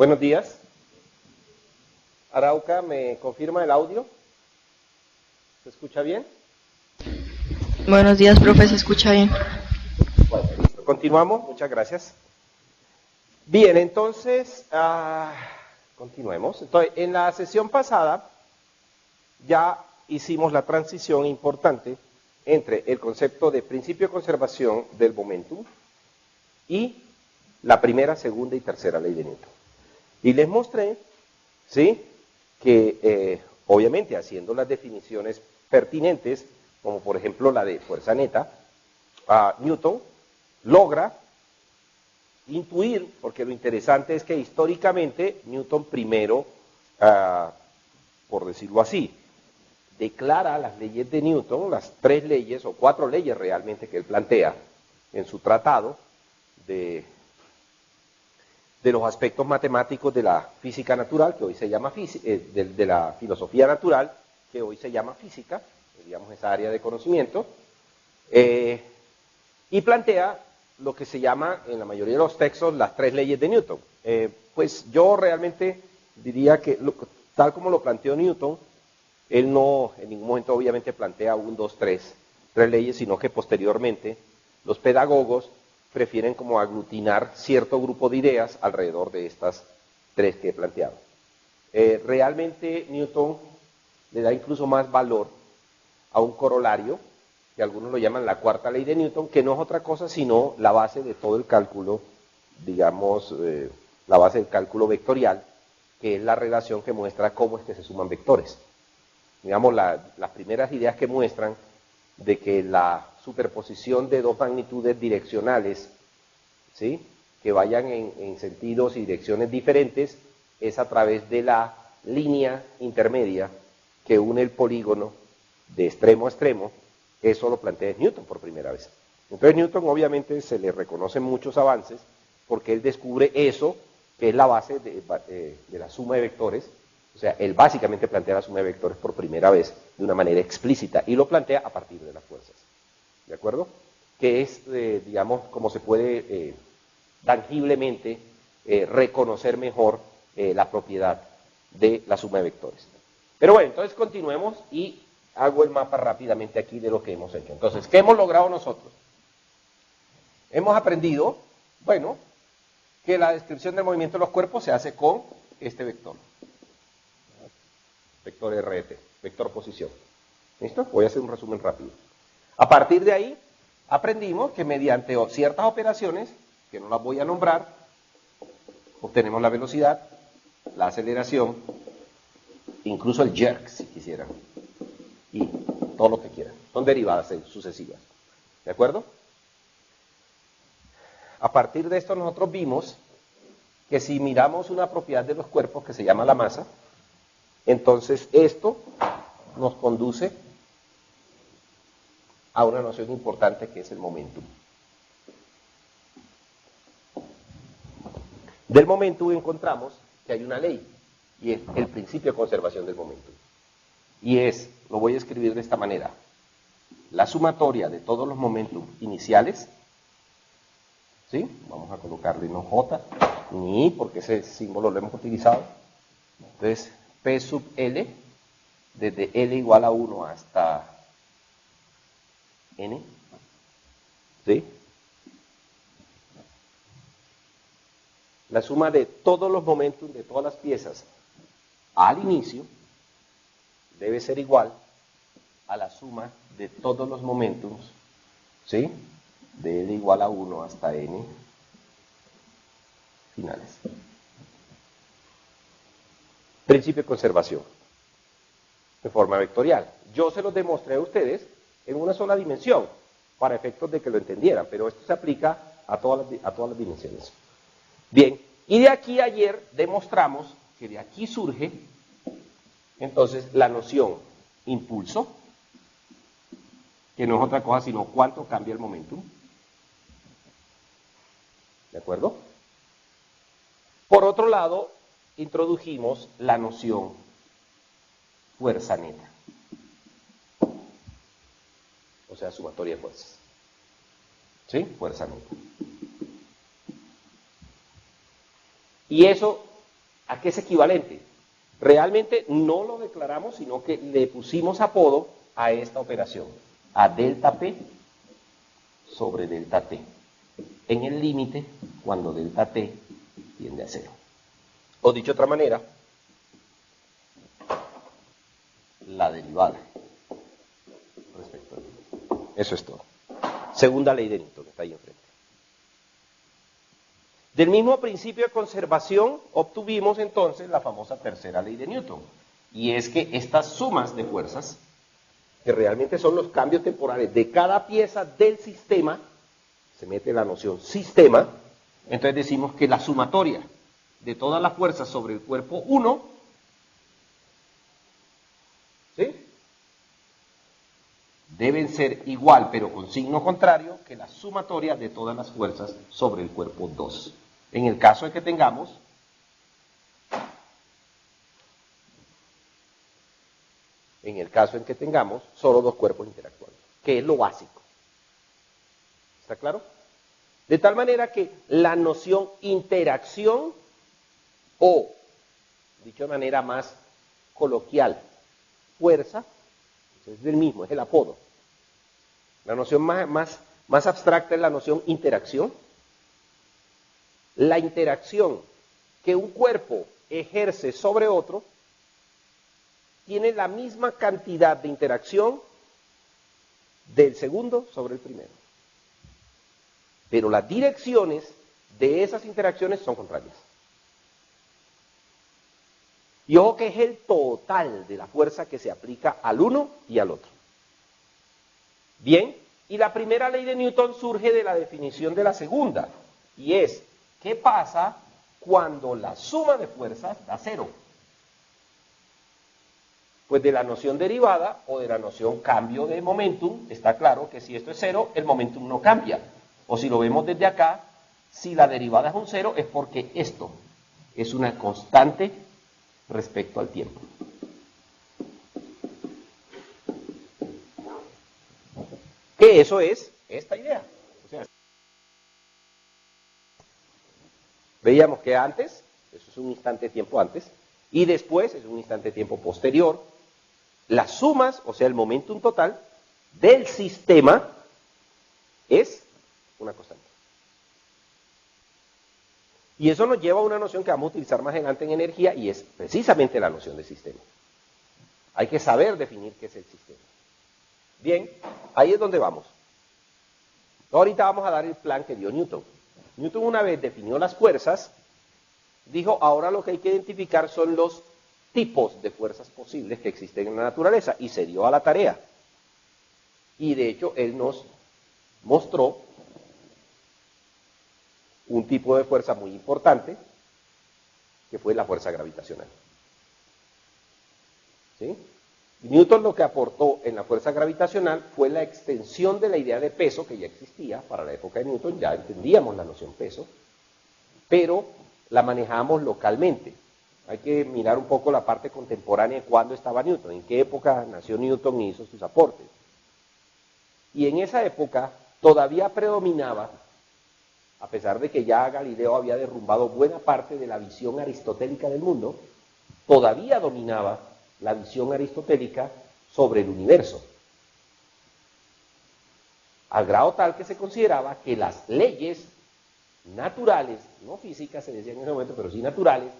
Buenos días. Arauca, ¿me confirma el audio? ¿Se escucha bien? Buenos días, profe, se escucha bien. Bueno, listo. Continuamos, muchas gracias. Bien, entonces, continuemos. Entonces, en la sesión pasada ya hicimos la transición importante entre el concepto de principio de conservación del momentum y la primera, segunda y tercera ley de Newton. Y les mostré, ¿sí?, que obviamente haciendo las definiciones pertinentes, como por ejemplo la de fuerza neta, Newton logra intuir, porque lo interesante es que históricamente Newton primero, por decirlo así, declara las leyes de Newton, las 3 leyes o 4 leyes realmente que él plantea en su tratado de los aspectos matemáticos de la física natural, que hoy se llama de la filosofía natural, que hoy se llama física, digamos esa área de conocimiento, y plantea lo que se llama en la mayoría de los textos las 3 leyes de Newton. Pues yo realmente diría que tal como lo planteó Newton, él no en ningún momento obviamente plantea 1, 2, 3 leyes, sino que posteriormente los pedagogos prefieren como aglutinar cierto grupo de ideas alrededor de estas 3 que he planteado. Realmente Newton le da incluso más valor a un corolario, que algunos lo llaman la 4ª ley de Newton, que no es otra cosa sino la base de todo el cálculo, digamos, la base del cálculo vectorial, que es la relación que muestra cómo es que se suman vectores. Digamos, las primeras ideas que muestran de que la superposición de 2 magnitudes direccionales, ¿sí?, que vayan en sentidos y direcciones diferentes, es a través de la línea intermedia que une el polígono de extremo a extremo. Eso lo plantea Newton por primera vez. Entonces Newton obviamente se le reconocen muchos avances porque él descubre eso, que es la base de la suma de vectores. O sea, él básicamente plantea la suma de vectores por primera vez de una manera explícita y lo plantea a partir de las fuerzas. ¿De acuerdo? Que es, digamos, como se puede tangiblemente reconocer mejor la propiedad de la suma de vectores. Pero bueno, entonces continuemos y hago el mapa rápidamente aquí de lo que hemos hecho. Entonces, ¿qué hemos logrado nosotros? Hemos aprendido, bueno, que la descripción del movimiento de los cuerpos se hace con este vector. Vector RT, vector posición. ¿Listo? Voy a hacer un resumen rápido. A partir de ahí, aprendimos que mediante ciertas operaciones, que no las voy a nombrar, obtenemos la velocidad, la aceleración, incluso el jerk, si quisieran, y todo lo que quieran. Son derivadas sucesivas. ¿De acuerdo? A partir de esto nosotros vimos que si miramos una propiedad de los cuerpos que se llama la masa, entonces esto nos conduce a una noción importante que es el momentum. Del momentum encontramos que hay una ley, y es el principio de conservación del momentum. Y es, lo voy a escribir de esta manera, la sumatoria de todos los momentum iniciales, ¿sí? Vamos a colocarle no J, ni I, porque ese símbolo lo hemos utilizado. Entonces, P sub L, desde L igual a 1 hasta N, ¿sí? La suma de todos los momentum de todas las piezas al inicio debe ser igual a la suma de todos los momentums, ¿sí?, de L igual a 1 hasta N finales. Principio de conservación de forma vectorial. Yo se los demostré a ustedes en una sola dimensión para efectos de que lo entendieran, pero esto se aplica a todas las dimensiones. Bien, y de aquí a ayer demostramos que de aquí surge entonces la noción impulso, que no es otra cosa sino cuánto cambia el momentum. ¿De acuerdo? Por otro lado, introdujimos la noción fuerza neta, o sea, sumatoria de fuerzas. ¿Sí? Fuerza neta. Y eso ¿A qué es equivalente? Realmente no lo declaramos, sino que le pusimos apodo a esta operación, a delta P sobre delta T, en el límite cuando delta T tiende a cero. O dicho de otra manera, la derivada respecto a Newton. Eso es todo. Segunda ley de Newton, que está ahí enfrente. Del mismo principio de conservación obtuvimos entonces la famosa tercera ley de Newton, y es que estas sumas de fuerzas, que realmente son los cambios temporales de cada pieza del sistema, se mete la noción sistema, entonces decimos que la sumatoria de todas las fuerzas sobre el cuerpo 1, ¿sí?, deben ser igual, pero con signo contrario, que la sumatoria de todas las fuerzas sobre el cuerpo 2. En el caso de que tengamos solo dos cuerpos interactuando, que es lo básico. ¿Está claro? De tal manera que la noción interacción, o, dicho de manera más coloquial, fuerza, es el mismo, es el apodo. La noción más abstracta es la noción interacción. La interacción que un cuerpo ejerce sobre otro tiene la misma cantidad de interacción del segundo sobre el primero. Pero las direcciones de esas interacciones son contrarias. Y ojo que es el total de la fuerza que se aplica al uno y al otro. Bien, y la primera ley de Newton surge de la definición de la segunda, y es, ¿qué pasa cuando la suma de fuerzas da cero? Pues de la noción derivada o de la noción cambio de momentum, está claro que si esto es cero, el momentum no cambia. O si lo vemos desde acá, si la derivada es un cero, es porque esto es una constante respecto al tiempo. Que eso es esta idea. O sea, veíamos que antes, eso es un instante de tiempo antes, y después es un instante de tiempo posterior, las sumas, o sea, el momentum total del sistema es una constante. Y eso nos lleva a una noción que vamos a utilizar más adelante en energía, y es precisamente la noción de sistema. Hay que saber definir qué es el sistema. Bien, ahí es donde vamos. Ahorita vamos a dar el plan que dio Newton. Newton, una vez definió las fuerzas, dijo, ahora lo que hay que identificar son los tipos de fuerzas posibles que existen en la naturaleza, y se dio a la tarea. Y de hecho, él nos mostró un tipo de fuerza muy importante, que fue la fuerza gravitacional. ¿Sí? Newton lo que aportó en la fuerza gravitacional fue la extensión de la idea de peso que ya existía para la época de Newton, ya entendíamos la noción peso, pero la manejamos localmente. Hay que mirar un poco la parte contemporánea de cuándo estaba Newton, en qué época nació Newton y hizo sus aportes. Y en esa época todavía predominaba, a pesar de que ya Galileo había derrumbado buena parte de la visión aristotélica del mundo, todavía dominaba la visión aristotélica sobre el universo, al grado tal que se consideraba que las leyes naturales, no físicas se decía en ese momento, pero sí naturales,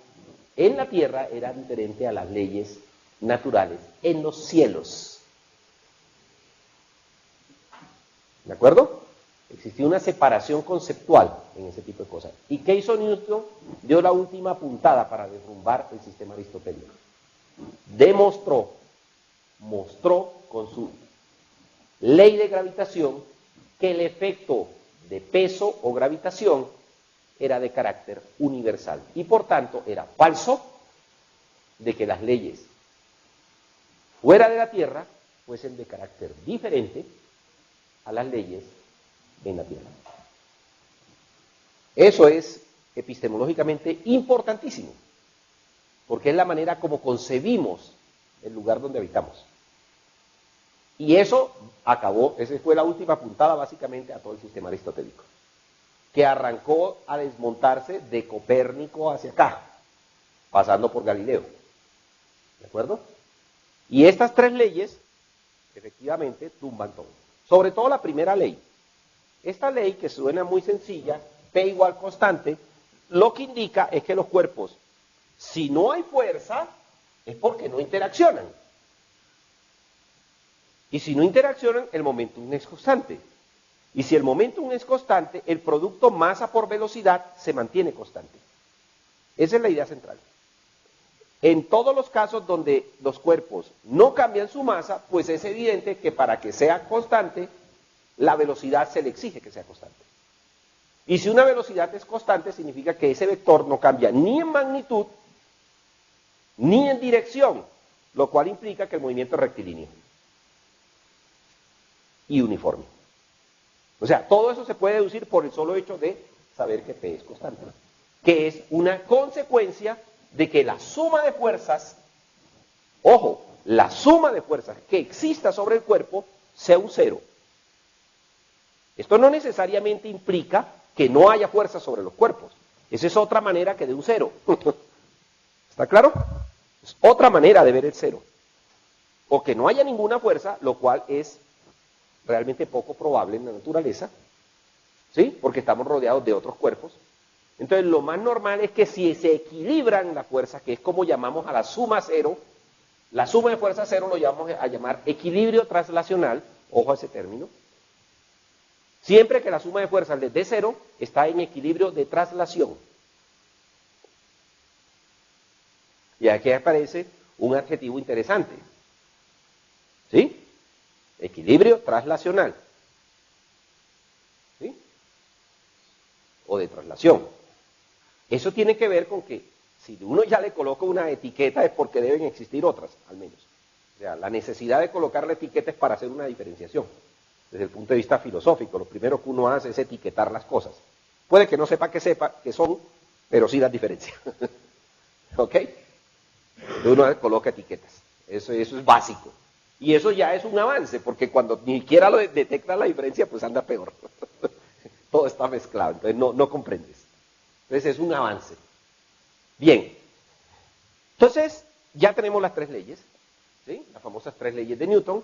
en la Tierra eran diferentes a las leyes naturales en los cielos. ¿De acuerdo? Existía una separación conceptual en ese tipo de cosas. ¿Y qué hizo Newton? Dio la última puntada para derrumbar el sistema aristotélico. Mostró con su ley de gravitación que el efecto de peso o gravitación era de carácter universal y por tanto era falso de que las leyes fuera de la Tierra fuesen de carácter diferente a las leyes en la Tierra. Eso es epistemológicamente importantísimo, porque es la manera como concebimos el lugar donde habitamos. Y eso acabó, esa fue la última puntada básicamente a todo el sistema aristotélico, que arrancó a desmontarse de Copérnico hacia acá. pasando por Galileo. ¿De acuerdo? Y estas tres leyes, efectivamente, tumban todo. Sobre todo la primera ley. Esta ley, que suena muy sencilla, P igual constante, lo que indica es que los cuerpos, si no hay fuerza, es porque no interaccionan. Y si no interaccionan, el momentum es constante. Y si el momentum es constante, el producto masa por velocidad se mantiene constante. Esa es la idea central. En todos los casos donde los cuerpos no cambian su masa, pues es evidente que para que sea constante, la velocidad se le exige que sea constante. Y si una velocidad es constante, significa que ese vector no cambia ni en magnitud, ni en dirección, lo cual implica que el movimiento es rectilíneo y uniforme. O sea, todo eso se puede deducir por el solo hecho de saber que P es constante, que es una consecuencia de que la suma de fuerzas, ojo, la suma de fuerzas que exista sobre el cuerpo sea un cero. Esto no necesariamente implica que no haya fuerza sobre los cuerpos. Esa es otra manera que de un cero. ¿Está claro? Es otra manera de ver el cero. O que no haya ninguna fuerza, lo cual es realmente poco probable en la naturaleza, ¿sí? Porque estamos rodeados de otros cuerpos. Entonces, lo más normal es que si se equilibran las fuerzas, que es como llamamos a la suma cero, la suma de fuerza cero lo llamamos a llamar equilibrio translacional, ojo a ese término. Siempre que la suma de fuerzas les dé cero, está en equilibrio de traslación. Y aquí aparece un adjetivo interesante. ¿Sí? Equilibrio translacional. ¿Sí? O de traslación. Eso tiene que ver con que si uno ya le coloca una etiqueta es porque deben existir otras, al menos. O sea, la necesidad de colocar la etiqueta es para hacer una diferenciación. Desde el punto de vista filosófico, lo primero que uno hace es etiquetar las cosas. Puede que no sepa qué son, pero sí las diferencia. ¿Ok? Uno coloca etiquetas. Eso es básico. Y eso ya es un avance, porque cuando ni siquiera lo detecta la diferencia, pues anda peor. Todo está mezclado, entonces no comprendes. Entonces es un avance. Bien. Entonces, ya tenemos las tres leyes, ¿sí? Las famosas tres leyes de Newton.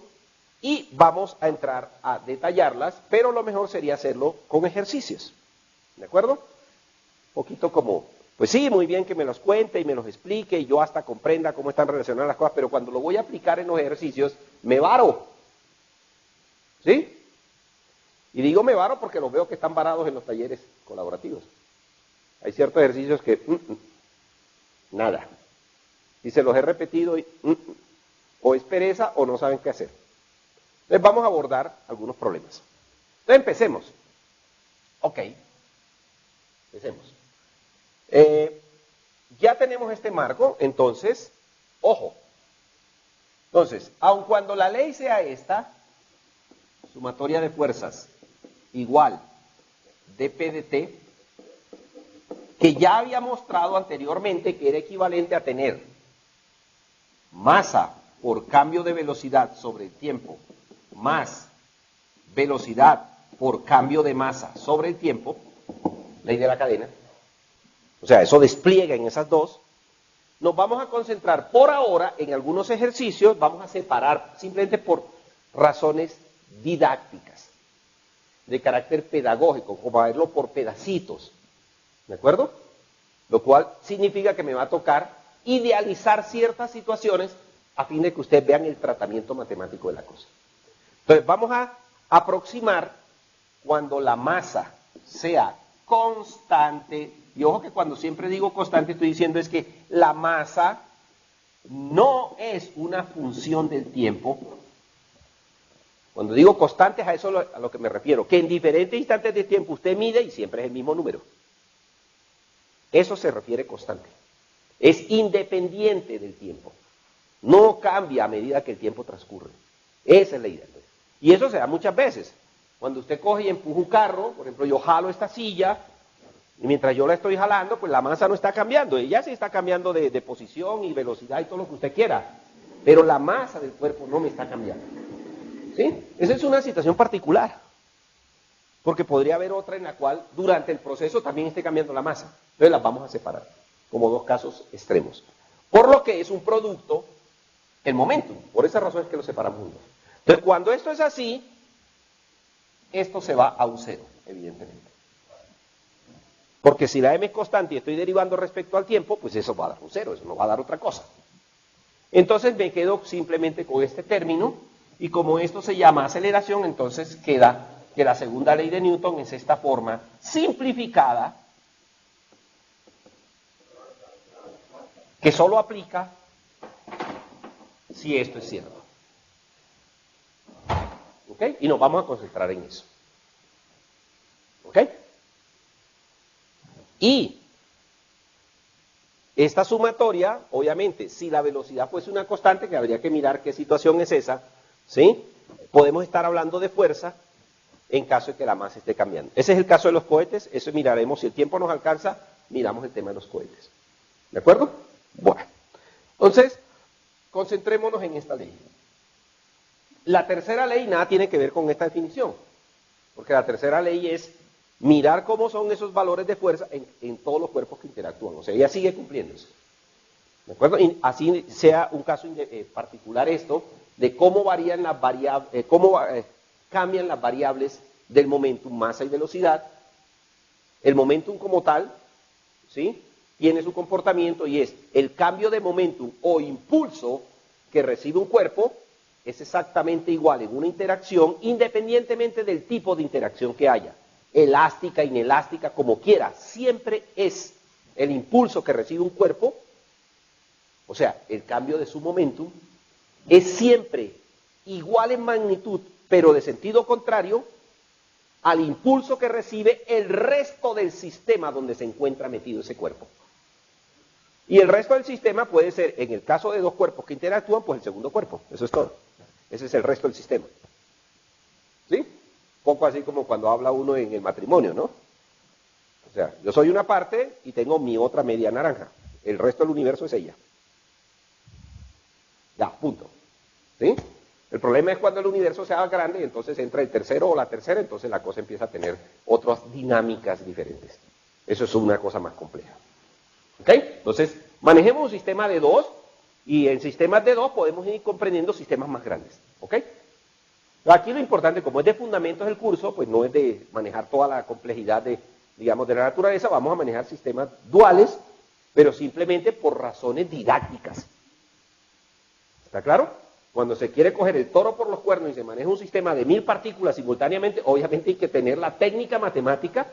Y vamos a entrar a detallarlas, pero lo mejor sería hacerlo con ejercicios. ¿De acuerdo? Un poquito como, pues sí, muy bien que me los cuente y me los explique y yo hasta comprenda cómo están relacionadas las cosas, pero cuando lo voy a aplicar en los ejercicios, me varo. ¿Sí? Y digo me varo porque los veo que están varados en los talleres colaborativos. Hay ciertos ejercicios que, nada. Y se los he repetido y, o es pereza o no saben qué hacer. Entonces vamos a abordar algunos problemas. Entonces empecemos. Ok. Empecemos. Ya tenemos este marco, entonces, ojo. Entonces, aun cuando la ley sea esta, sumatoria de fuerzas igual dP de T, que ya había mostrado anteriormente que era equivalente a tener masa por cambio de velocidad sobre el tiempo más velocidad por cambio de masa sobre el tiempo, ley de la cadena, o sea, eso despliega en esas dos. Nos vamos a concentrar por ahora en algunos ejercicios, vamos a separar simplemente por razones didácticas, de carácter pedagógico, como a verlo por pedacitos, ¿de acuerdo? Lo cual significa que me va a tocar idealizar ciertas situaciones a fin de que ustedes vean el tratamiento matemático de la cosa. Entonces vamos a aproximar cuando la masa sea constante, y ojo que cuando siempre digo constante estoy diciendo es que la masa no es una función del tiempo. Cuando digo constante es a eso a lo que me refiero, que en diferentes instantes de tiempo usted mide y siempre es el mismo número. Eso se refiere constante. Es independiente del tiempo. No cambia a medida que el tiempo transcurre. Esa es la idea. Y eso se da muchas veces. Cuando usted coge y empuja un carro, por ejemplo, yo jalo esta silla, y mientras yo la estoy jalando, pues la masa no está cambiando. Ella sí está cambiando de posición y velocidad y todo lo que usted quiera. Pero la masa del cuerpo no me está cambiando. ¿Sí? Esa es una situación particular. Porque podría haber otra en la cual durante el proceso también esté cambiando la masa. Entonces las vamos a separar. como dos casos extremos. Por lo que es un producto el momentum. Por esa razón es que lo separamos juntos. Entonces, cuando esto es así, esto se va a un cero, evidentemente. Porque si la m es constante y estoy derivando respecto al tiempo, pues eso va a dar un cero, eso no va a dar otra cosa. Entonces me quedo simplemente con este término, y como esto se llama aceleración, entonces queda que la segunda ley de Newton es esta forma simplificada, que solo aplica si esto es cierto. ¿Ok? Y nos vamos a concentrar en eso. ¿Ok? Y esta sumatoria, obviamente, si la velocidad fuese una constante, que habría que mirar qué situación es esa, ¿sí? Podemos estar hablando de fuerza en caso de que la masa esté cambiando. Ese es el caso de los cohetes, eso miraremos, si el tiempo nos alcanza, miramos el tema de los cohetes. ¿De acuerdo? Bueno, entonces, concentrémonos en esta ley. La tercera ley nada tiene que ver con esta definición, porque la tercera ley es mirar cómo son esos valores de fuerza en todos los cuerpos que interactúan, o sea, ella sigue cumpliéndose. ¿De acuerdo? Y así sea un caso particular esto, de cómo varían las variables, cambian las variables del momentum, masa y velocidad. El momentum como tal, ¿sí?, tiene su comportamiento y es el cambio de momentum o impulso que recibe un cuerpo es exactamente igual en una interacción, independientemente del tipo de interacción que haya, elástica, inelástica, como quiera, siempre es el impulso que recibe un cuerpo, o sea, el cambio de su momentum, es siempre igual en magnitud, pero de sentido contrario, al impulso que recibe el resto del sistema donde se encuentra metido ese cuerpo. Y el resto del sistema puede ser, en el caso de dos cuerpos que interactúan, pues el segundo cuerpo, eso es todo. Ese es el resto del sistema. ¿Sí? Poco así como cuando habla uno en el matrimonio, ¿no? O sea, yo soy una parte y tengo mi otra media naranja. El resto del universo es ella. Ya, punto. ¿Sí? El problema es cuando el universo se haga grande y entonces entra el tercero o la tercera, entonces la cosa empieza a tener otras dinámicas diferentes. Eso es una cosa más compleja. ¿Ok? Entonces, manejemos un sistema de dos y en sistemas de dos podemos ir comprendiendo sistemas más grandes. ¿Ok? Aquí lo importante, como es de fundamentos el curso, pues no es de manejar toda la complejidad de, digamos, de la naturaleza, vamos a manejar sistemas duales, pero simplemente por razones didácticas. ¿Está claro? Cuando se quiere coger el toro por los cuernos y se maneja un sistema de 1000 partículas simultáneamente, obviamente hay que tener la técnica matemática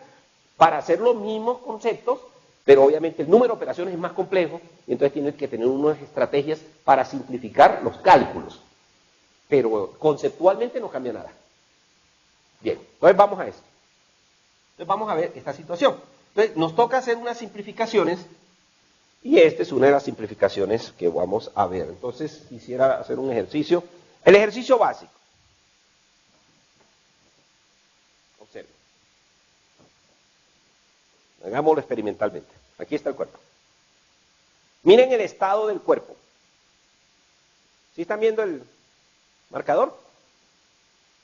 para hacer los mismos conceptos, pero obviamente el número de operaciones es más complejo, y entonces tienes que tener unas estrategias para simplificar los cálculos. Pero conceptualmente no cambia nada. Bien, entonces vamos a esto. Entonces vamos a ver esta situación. Entonces nos toca hacer unas simplificaciones, y esta es una de las simplificaciones que vamos a ver. Entonces quisiera hacer un ejercicio. El ejercicio básico. Observen. Hagámoslo experimentalmente. Aquí está el cuerpo. Miren el estado del cuerpo. ¿Sí están viendo el marcador?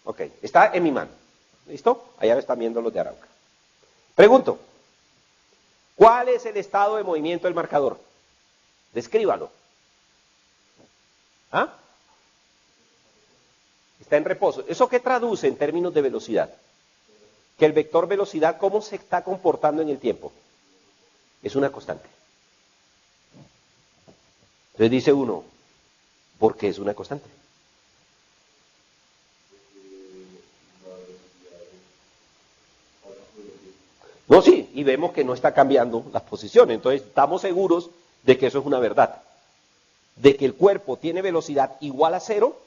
Ok, está en mi mano. ¿Listo? Allá lo están viendo los de Arauca. Pregunto, ¿cuál es el estado de movimiento del marcador? Descríbalo. ¿Ah? Está en reposo. ¿Eso qué traduce en términos de velocidad? Que el vector velocidad, ¿cómo se está comportando en el tiempo? Es una constante. Entonces dice uno, ¿por qué es una constante? No, sí, y vemos que no está cambiando las posiciones, entonces estamos seguros de que eso es una verdad. De que el cuerpo tiene velocidad igual a cero,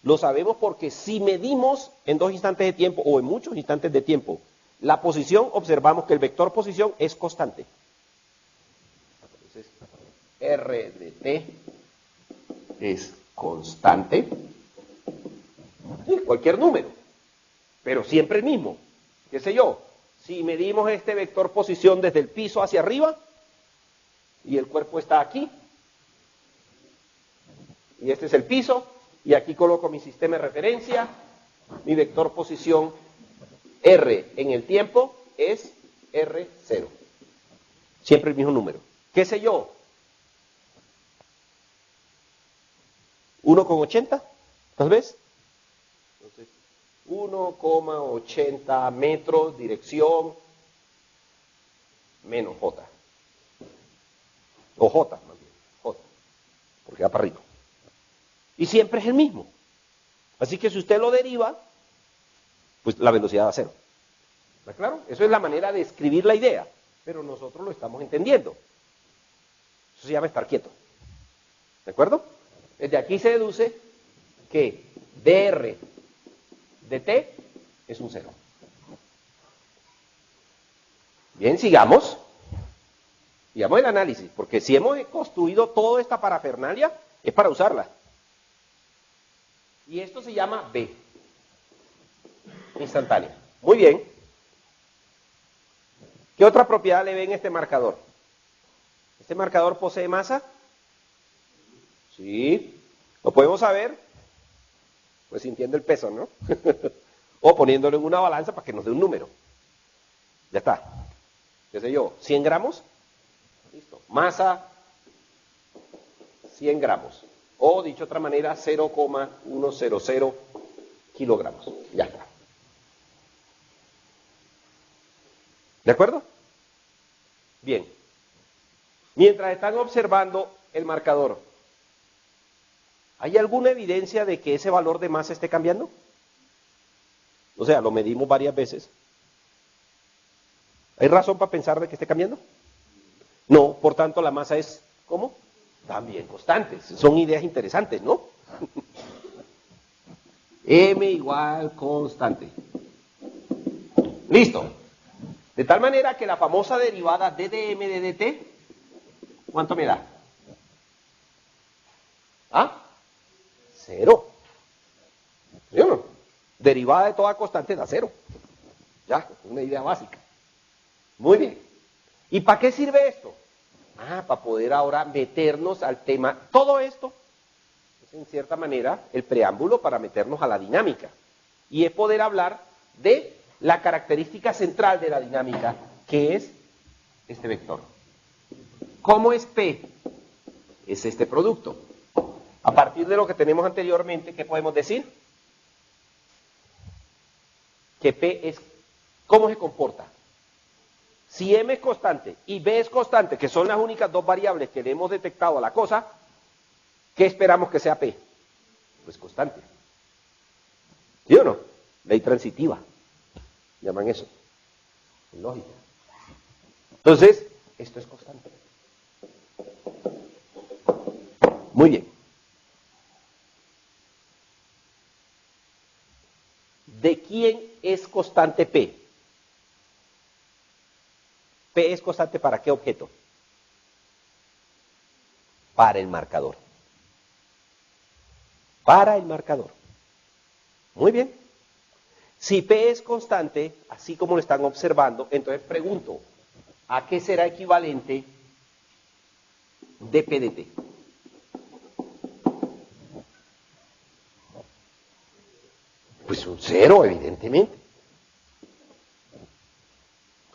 lo sabemos porque si medimos en 2 instantes de tiempo o en muchos instantes de tiempo la posición, observamos que el vector posición es constante. Entonces, R de t es constante, sí, cualquier número, pero siempre el mismo, qué sé yo. Si medimos este vector posición desde el piso hacia arriba, y el cuerpo está aquí, y este es el piso, y aquí coloco mi sistema de referencia, mi vector posición R en el tiempo es R0. Siempre el mismo número. ¿Qué sé yo? 1,80, tal vez. Entonces, 1,80 metros, dirección, menos J. O J, más bien, J, porque va para arriba. Y siempre es el mismo. Así que si usted lo deriva, pues la velocidad va a cero. ¿Está claro? Eso es la manera de escribir la idea, pero nosotros lo estamos entendiendo. Eso se llama estar quieto. ¿De acuerdo? Desde aquí se deduce que dr de t es un cero. Bien, sigamos. Sigamos el análisis, porque si hemos construido toda esta parafernalia, es para usarla. Y esto se llama B, instantánea. Muy bien. ¿Qué otra propiedad le ven a este marcador? ¿Este marcador posee masa? Sí. ¿Lo podemos saber? Pues sintiendo el peso, ¿no? O poniéndolo en una balanza para que nos dé un número. Ya está. ¿Qué sé yo? ¿100 gramos? Listo. Masa, 100 gramos. O, dicho de otra manera, 0,100 kilogramos. Ya está. ¿De acuerdo? Bien. Mientras están observando el marcador, ¿hay alguna evidencia de que ese valor de masa esté cambiando? O sea, lo medimos varias veces. ¿Hay razón para pensar de que esté cambiando? No, por tanto la masa es, ¿cómo? También constante. Son ideas interesantes, ¿no? M igual constante. Listo. De tal manera que la famosa derivada d de m de dt, ¿cuánto me da? ¿Ah? Cero. ¿Sí o no? Derivada de toda constante da cero. Ya, una idea básica. Muy bien. ¿Y para qué sirve esto? Para poder ahora meternos al tema. Todo esto es en cierta manera el preámbulo para meternos a la dinámica. Y es poder hablar de la característica central de la dinámica, que es este vector. ¿Cómo es P? Es este producto. A partir de lo que tenemos anteriormente, ¿qué podemos decir? Que P es, ¿cómo se comporta? Si M es constante y B es constante, que son las únicas dos variables que le hemos detectado a la cosa, ¿qué esperamos que sea P? Pues constante. ¿Sí o no? Ley transitiva. Llaman eso. En lógica. Entonces, esto es constante. Muy bien. ¿De quién es constante P? P es constante ¿para qué objeto? Para el marcador. Para el marcador. Muy bien. Si P es constante, así como lo están observando, entonces pregunto, ¿a qué será equivalente dP de T? Pues un cero, evidentemente.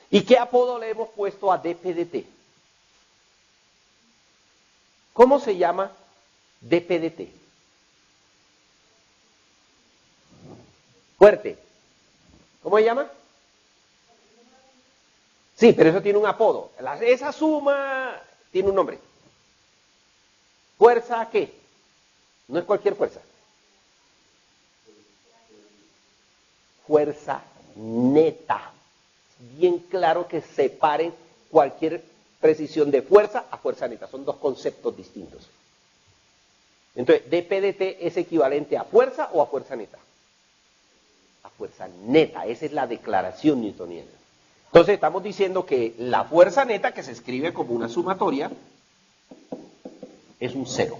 ¿Y qué apodo le hemos puesto a dP de T? ¿Cómo se llama dP de T? Fuerte. ¿Cómo se llama? Sí, pero eso tiene un apodo. Esa suma tiene un nombre. ¿Fuerza qué? No es cualquier fuerza. Fuerza neta. Bien claro que separen cualquier precisión de fuerza a fuerza neta. Son dos conceptos distintos. Entonces, dP de T es equivalente a fuerza o a fuerza neta. A fuerza neta. Esa es la declaración newtoniana. Entonces, estamos diciendo que la fuerza neta, que se escribe como una sumatoria, es un cero.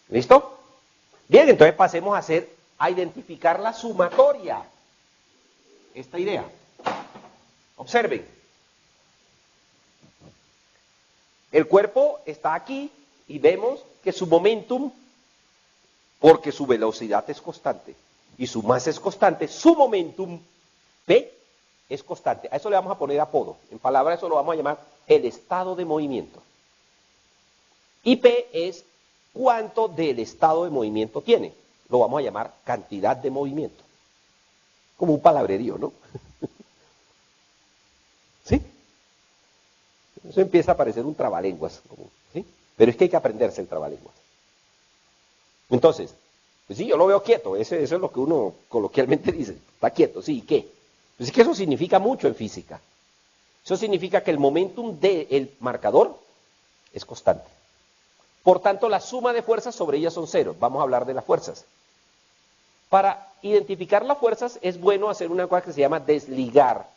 ¿Listo? Bien, entonces pasemos a identificar la sumatoria. Esta idea. Observen. El cuerpo está aquí y vemos que su momentum, porque su velocidad es constante y su masa es constante, su momentum P es constante. A eso le vamos a poner apodo. En palabras eso lo vamos a llamar el estado de movimiento. Y P es cuánto del estado de movimiento tiene. Lo vamos a llamar cantidad de movimiento. Como un palabrerío, ¿no? ¿Sí? Eso empieza a parecer un trabalenguas. ¿Sí? Pero es que hay que aprenderse el trabalenguas. Entonces, pues sí, yo lo veo quieto. Eso es lo que uno coloquialmente dice. Está quieto, sí, ¿y qué? Pues es que eso significa mucho en física. Eso significa que el momentum del marcador es constante. Por tanto, la suma de fuerzas sobre ellas son cero. Vamos a hablar de las fuerzas. Para identificar las fuerzas es bueno hacer una cosa que se llama desligar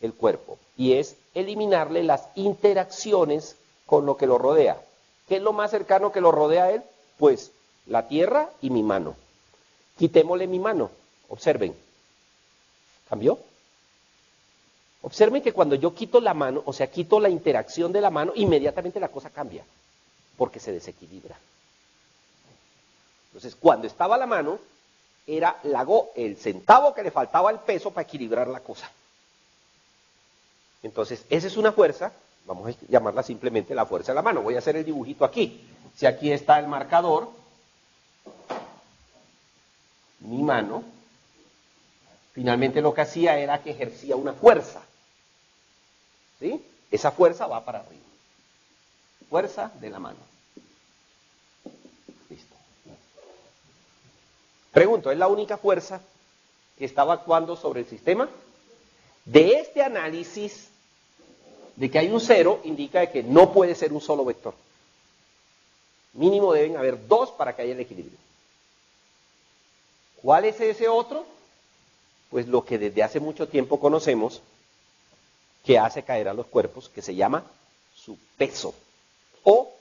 el cuerpo. Y es eliminarle las interacciones con lo que lo rodea. ¿Qué es lo más cercano que lo rodea a él? Pues la tierra y mi mano. Quitémosle mi mano. Observen. ¿Cambió? Observen que cuando yo quito la mano, o sea, quito la interacción de la mano, inmediatamente la cosa cambia, porque se desequilibra. Entonces, cuando estaba la mano, era el centavo que le faltaba el peso para equilibrar la cosa. Entonces, esa es una fuerza, vamos a llamarla simplemente la fuerza de la mano. Voy a hacer el dibujito aquí. Si aquí está el marcador, mi mano, finalmente lo que hacía era que ejercía una fuerza. ¿Sí? Esa fuerza va para arriba. Fuerza de la mano. Listo. Pregunto, ¿es la única fuerza que estaba actuando sobre el sistema? De este análisis, de que hay un cero, indica que no puede ser un solo vector. Mínimo deben haber dos para que haya el equilibrio. ¿Cuál es ese otro? Pues lo que desde hace mucho tiempo conocemos que hace caer a los cuerpos, que se llama su peso. O,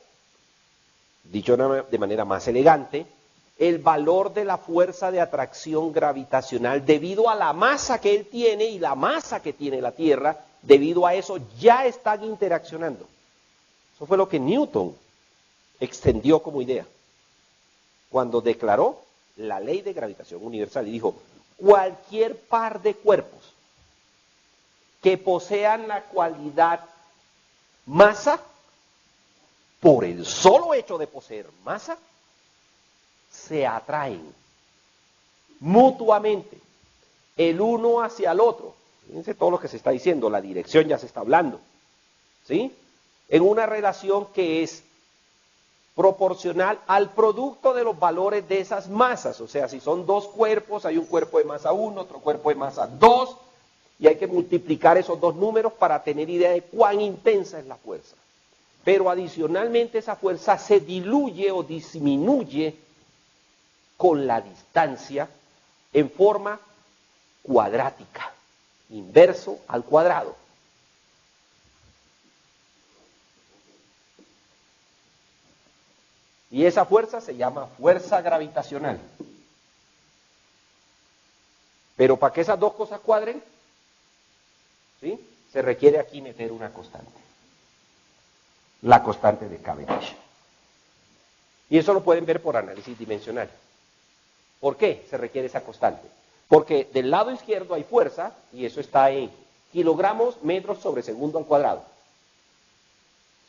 dicho de manera más elegante, el valor de la fuerza de atracción gravitacional debido a la masa que él tiene y la masa que tiene la Tierra, debido a eso ya están interaccionando. Eso fue lo que Newton extendió como idea cuando declaró la ley de gravitación universal y dijo, cualquier par de cuerpos que posean la cualidad masa, por el solo hecho de poseer masa, se atraen mutuamente el uno hacia el otro. Fíjense todo lo que se está diciendo, la dirección ya se está hablando, ¿sí? En una relación que es proporcional al producto de los valores de esas masas. O sea, si son dos cuerpos, hay un cuerpo de masa 1, otro cuerpo de masa 2, y hay que multiplicar esos dos números para tener idea de cuán intensa es la fuerza. Pero adicionalmente esa fuerza se diluye o disminuye con la distancia en forma cuadrática, inverso al cuadrado. Y esa fuerza se llama fuerza gravitacional. Pero para que esas dos cosas cuadren, ¿sí?, se requiere aquí meter una constante. La constante de Cavendish. Y eso lo pueden ver por análisis dimensional. ¿Por qué se requiere esa constante? Porque del lado izquierdo hay fuerza, y eso está en kilogramos metros sobre segundo al cuadrado.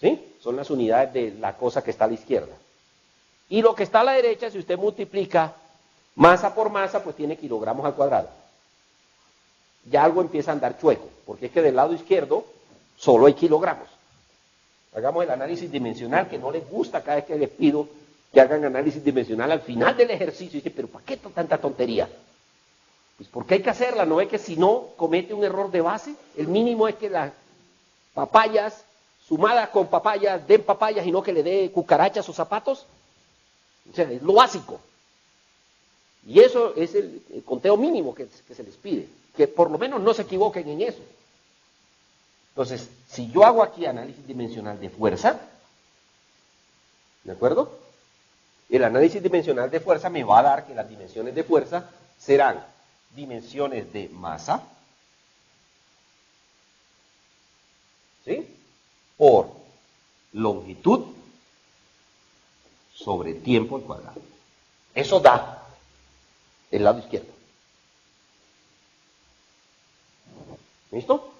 ¿Sí? Son las unidades de la cosa que está a la izquierda. Y lo que está a la derecha, si usted multiplica masa por masa, pues tiene kilogramos al cuadrado. Ya algo empieza a andar chueco, porque es que del lado izquierdo solo hay kilogramos. Hagamos el análisis dimensional, que no les gusta cada vez que les pido que hagan análisis dimensional al final del ejercicio. Y dicen, pero ¿para qué tanta tontería? Pues porque hay que hacerla, ¿no es que si no comete un error de base? El mínimo es que las papayas, sumadas con papayas, den papayas y no que le dé cucarachas o zapatos. O sea, es lo básico. Y eso es el conteo mínimo que se les pide. Que por lo menos no se equivoquen en eso. Entonces, si yo hago aquí análisis dimensional de fuerza, ¿de acuerdo? El análisis dimensional de fuerza me va a dar que las dimensiones de fuerza serán dimensiones de masa, ¿sí?, por longitud sobre tiempo al cuadrado. Eso da el lado izquierdo. ¿Listo?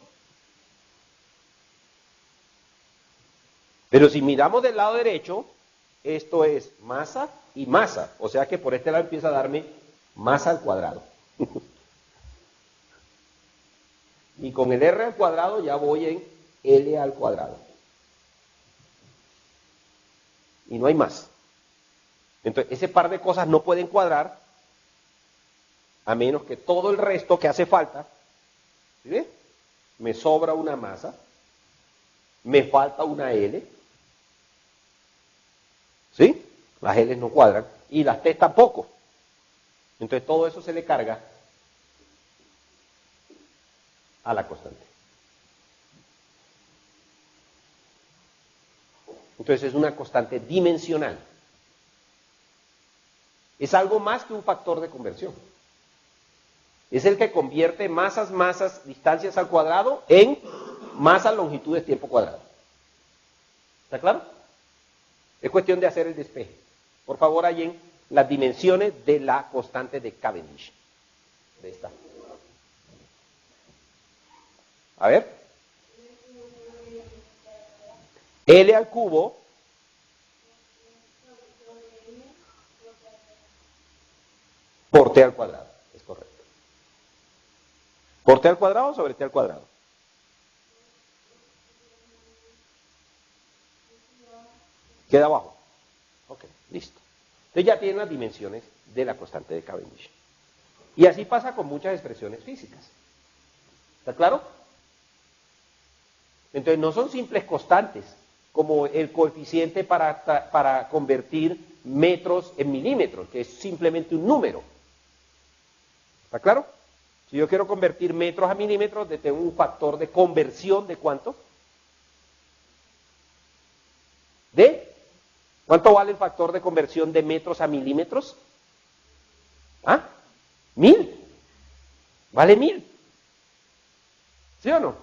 Pero si miramos del lado derecho, esto es masa y masa. O sea que por este lado empieza a darme masa al cuadrado. Y con el R al cuadrado ya voy en L al cuadrado. Y no hay más. Entonces, ese par de cosas no pueden cuadrar a menos que todo el resto que hace falta, ¿sí ve? Me sobra una masa, me falta una L, ¿sí? Las L no cuadran y las T tampoco. Entonces todo eso se le carga a la constante. Entonces es una constante dimensional. Es algo más que un factor de conversión. Es el que convierte masas, distancias al cuadrado en masas, longitudes, tiempo cuadrado. ¿Está claro? Es cuestión de hacer el despeje. Por favor, hallen las dimensiones de la constante de Cavendish. De esta. A ver. L al cubo por T al cuadrado. Es correcto. ¿Por T al cuadrado o sobre T al cuadrado? Queda abajo. Ok, listo. Entonces ya tienen las dimensiones de la constante de Cavendish. Y así pasa con muchas expresiones físicas. ¿Está claro? Entonces no son simples constantes, como el coeficiente para convertir metros en milímetros, que es simplemente un número. ¿Está claro? Si yo quiero convertir metros a milímetros, tengo un factor de conversión de ¿cuánto? ¿Cuánto vale el factor de conversión de metros a milímetros? ¿Ah? 1000. Vale 1000. ¿Sí o no?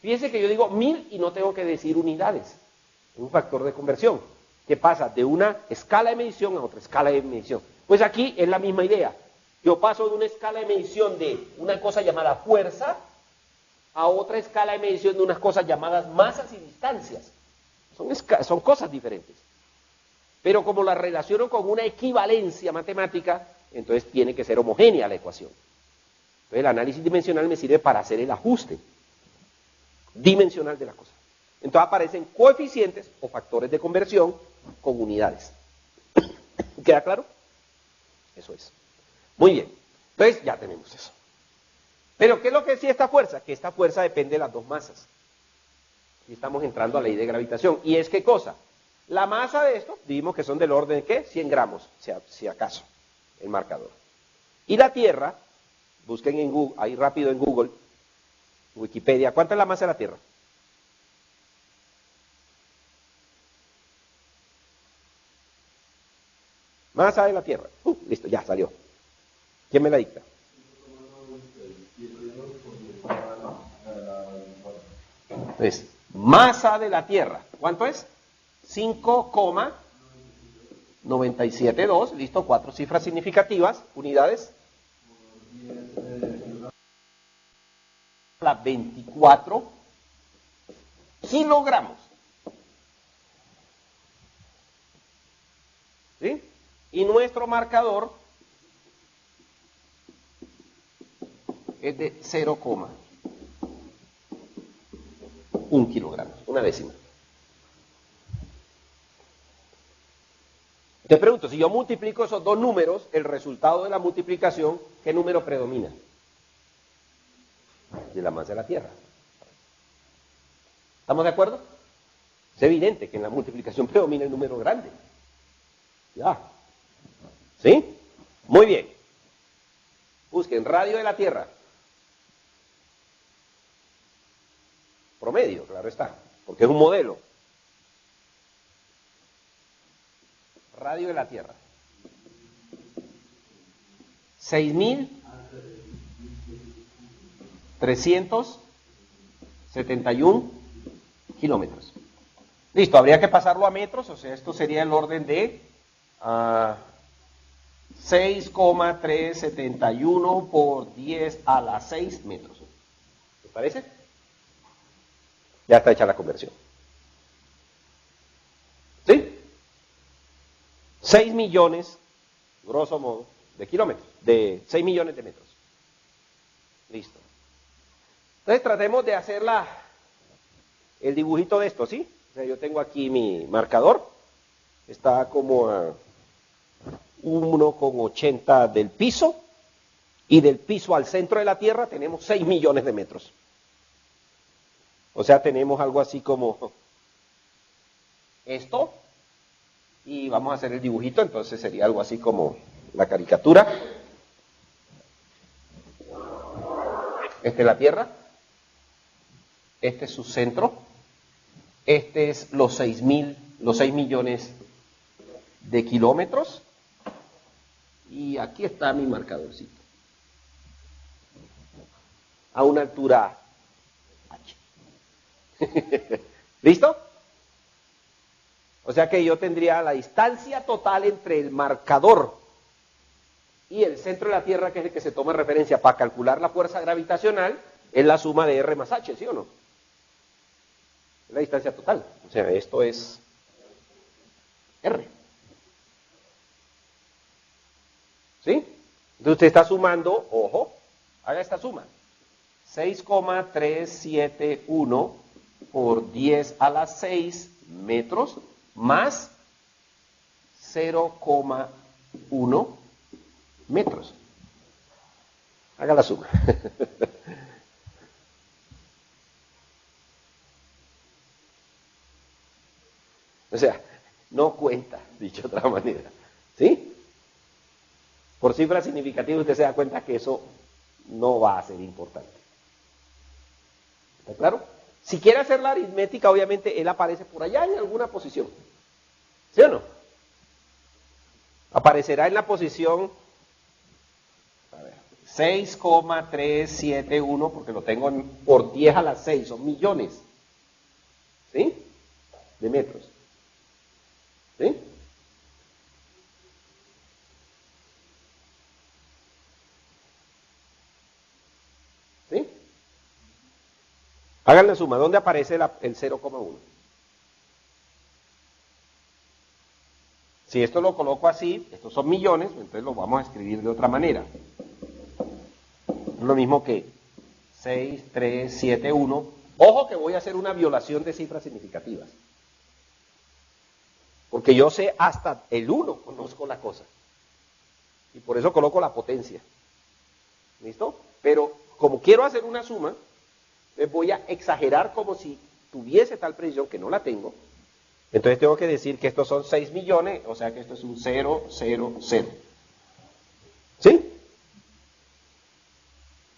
Fíjense que yo digo 1000 y no tengo que decir unidades. Es un factor de conversión que pasa de una escala de medición a otra escala de medición. Pues aquí es la misma idea. Yo paso de una escala de medición de una cosa llamada fuerza a otra escala de medición de unas cosas llamadas masas y distancias. Son cosas diferentes. Pero como la relaciono con una equivalencia matemática, entonces tiene que ser homogénea la ecuación. Entonces el análisis dimensional me sirve para hacer el ajuste dimensional de la cosa. Entonces aparecen coeficientes o factores de conversión con unidades. ¿Queda claro? Eso es. Muy bien. Entonces ya tenemos eso. Pero ¿qué es lo que decía esta fuerza? Que esta fuerza depende de las dos masas. Y estamos entrando a la ley de gravitación. ¿Y es qué cosa? La masa de esto, dijimos que son del orden de ¿qué? 100 gramos, si acaso, el marcador. Y la Tierra, busquen en Google, ahí rápido en Google, Wikipedia, ¿cuánta es la masa de la Tierra? Masa de la Tierra. Listo, ya salió. ¿Quién me la dicta? Entonces, masa de la Tierra, ¿cuánto es? 5,972, listo, 4 cifras significativas, unidades. La 24 kilogramos. ¿Sí? Y nuestro marcador es de 0,1 kilogramos, una décima. Te pregunto, si yo multiplico esos dos números, el resultado de la multiplicación, ¿qué número predomina? De la masa de la Tierra. ¿Estamos de acuerdo? Es evidente que en la multiplicación predomina el número grande. Ya. ¿Sí? Muy bien. Busquen radio de la Tierra. Promedio, claro está, porque es un modelo. Radio de la Tierra. 6.371 kilómetros. Listo, habría que pasarlo a metros, o sea, esto sería el orden de 6,371 por 10 a la 6 metros. ¿Les parece? Ya está hecha la conversión. ¿Sí? 6 millones, grosso modo, de kilómetros, de 6 millones de metros. Listo. Entonces tratemos de hacer el dibujito de esto, ¿sí? O sea, yo tengo aquí mi marcador, está como a 1,80 del piso, y del piso al centro de la Tierra tenemos 6 millones de metros. O sea, tenemos algo así como esto, y vamos a hacer el dibujito, entonces sería algo así como la caricatura. Esta es la Tierra, este es su centro, este es los 6 millones de kilómetros, y aquí está mi marcadorcito, a una altura H. ¿Listo? O sea que yo tendría la distancia total entre el marcador y el centro de la Tierra, que es el que se toma referencia para calcular la fuerza gravitacional, es la suma de R más H, ¿sí o no? Es la distancia total. O sea, esto es R. ¿Sí? Entonces usted está sumando, ojo, haga esta suma. 6,371 por 10 a la 6 metros más 0,1 metros. Haga la suma. O sea, no cuenta, dicho de otra manera. ¿Sí? Por cifras significativas usted se da cuenta que eso no va a ser importante. ¿Está claro? Si quiere hacer la aritmética, obviamente él aparece por allá en alguna posición. ¿Sí o no? Aparecerá en la posición 6,371, porque lo tengo por 10 a la 6, son millones. ¿Sí? De metros. ¿Sí? ¿Sí? Hagan la suma. ¿Dónde aparece el 0,1? Si esto lo coloco así, estos son millones, entonces lo vamos a escribir de otra manera. Es lo mismo que 6,371. Ojo que voy a hacer una violación de cifras significativas. Porque yo sé hasta el 1, conozco la cosa. Y por eso coloco la potencia. ¿Listo? Pero como quiero hacer una suma, voy a exagerar como si tuviese tal precisión, que no la tengo. Entonces tengo que decir que estos son 6 millones, o sea que esto es un 0, 0, 0. ¿Sí?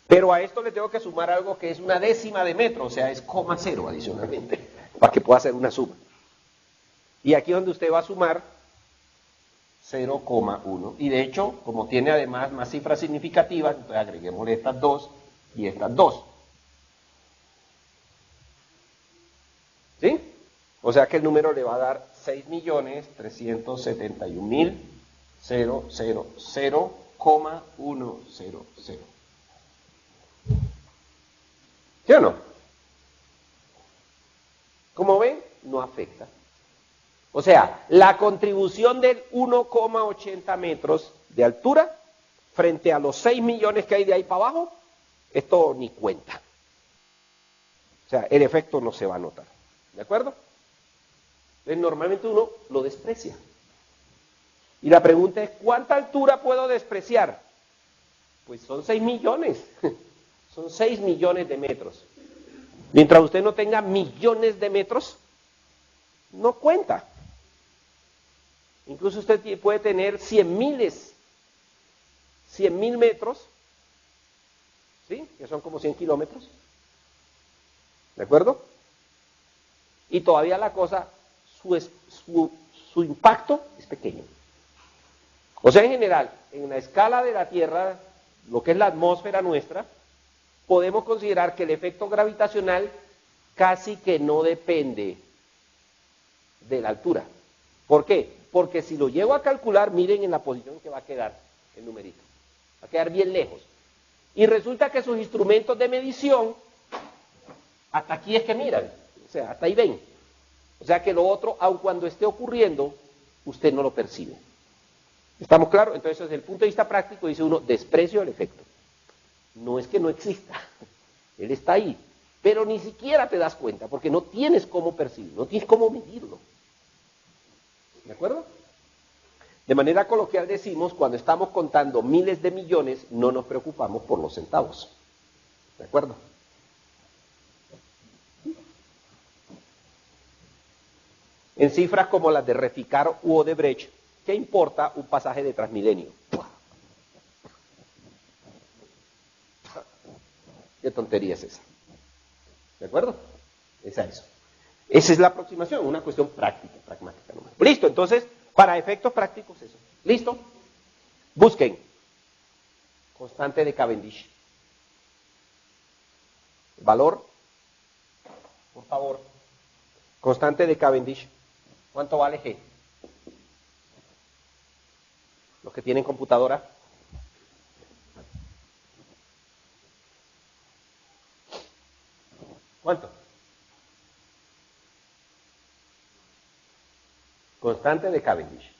Pero a esto le tengo que sumar algo que es una décima de metro, o sea, es coma cero adicionalmente, para que pueda hacer una suma. Y aquí es donde usted va a sumar 0,1. Y de hecho, como tiene además más cifras significativas, entonces agreguémosle estas dos y estas dos. ¿Sí? O sea que el número le va a dar 6.371.000,100. ¿Sí o no? Como ven, no afecta. O sea, la contribución del 1,80 metros de altura frente a los 6 millones que hay de ahí para abajo, esto ni cuenta. O sea, el efecto no se va a notar. ¿De acuerdo? Entonces, normalmente uno lo desprecia. Y la pregunta es, ¿cuánta altura puedo despreciar? Pues son 6 millones. Son 6 millones de metros. Mientras usted no tenga millones de metros, no cuenta. Incluso usted puede tener 100.000 metros, ¿sí? Que son como 100 kilómetros. ¿De acuerdo? Y todavía la cosa, su impacto es pequeño. O sea, en general, en la escala de la Tierra, lo que es la atmósfera nuestra, podemos considerar que el efecto gravitacional casi que no depende de la altura. ¿Por qué? Porque si lo llego a calcular, miren en la posición que va a quedar. el numerito. Va a quedar bien lejos. Y resulta que sus instrumentos de medición, hasta aquí es que miran, o sea, hasta ahí ven. O sea que lo otro, aun cuando esté ocurriendo, usted no lo percibe. ¿Estamos claros? Entonces, desde el punto de vista práctico, dice uno, desprecio el efecto. No es que no exista, él está ahí, pero ni siquiera te das cuenta, porque no tienes cómo percibirlo, no tienes cómo medirlo. ¿De acuerdo? De manera coloquial decimos, cuando estamos contando miles de millones, no nos preocupamos por los centavos. ¿De acuerdo? En cifras como las de Reficar u Odebrecht, ¿qué importa un pasaje de Transmilenio? ¿Qué tontería es esa? ¿De acuerdo? Esa es. Esa es la aproximación, una cuestión práctica, pragmática. ¿No? Listo, entonces, para efectos prácticos eso. ¿Listo? Busquen. Constante de Cavendish. Valor, por favor. Constante de Cavendish. ¿Cuánto vale G? Los que tienen computadora. ¿Cuánto? Constante de Cavendish.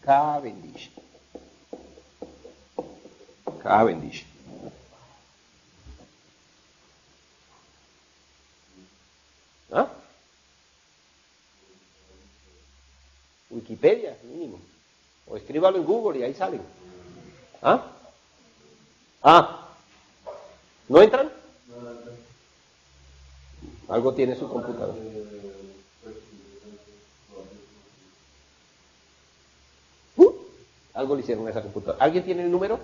Cavendish. Cavendish. ¿Ah? Wikipedia, mínimo. O escríbalo en Google y ahí salen. ¿Ah? Ah. ¿No entran? Algo tiene su computadora. Algo le hicieron a esa computadora. ¿Alguien tiene el número?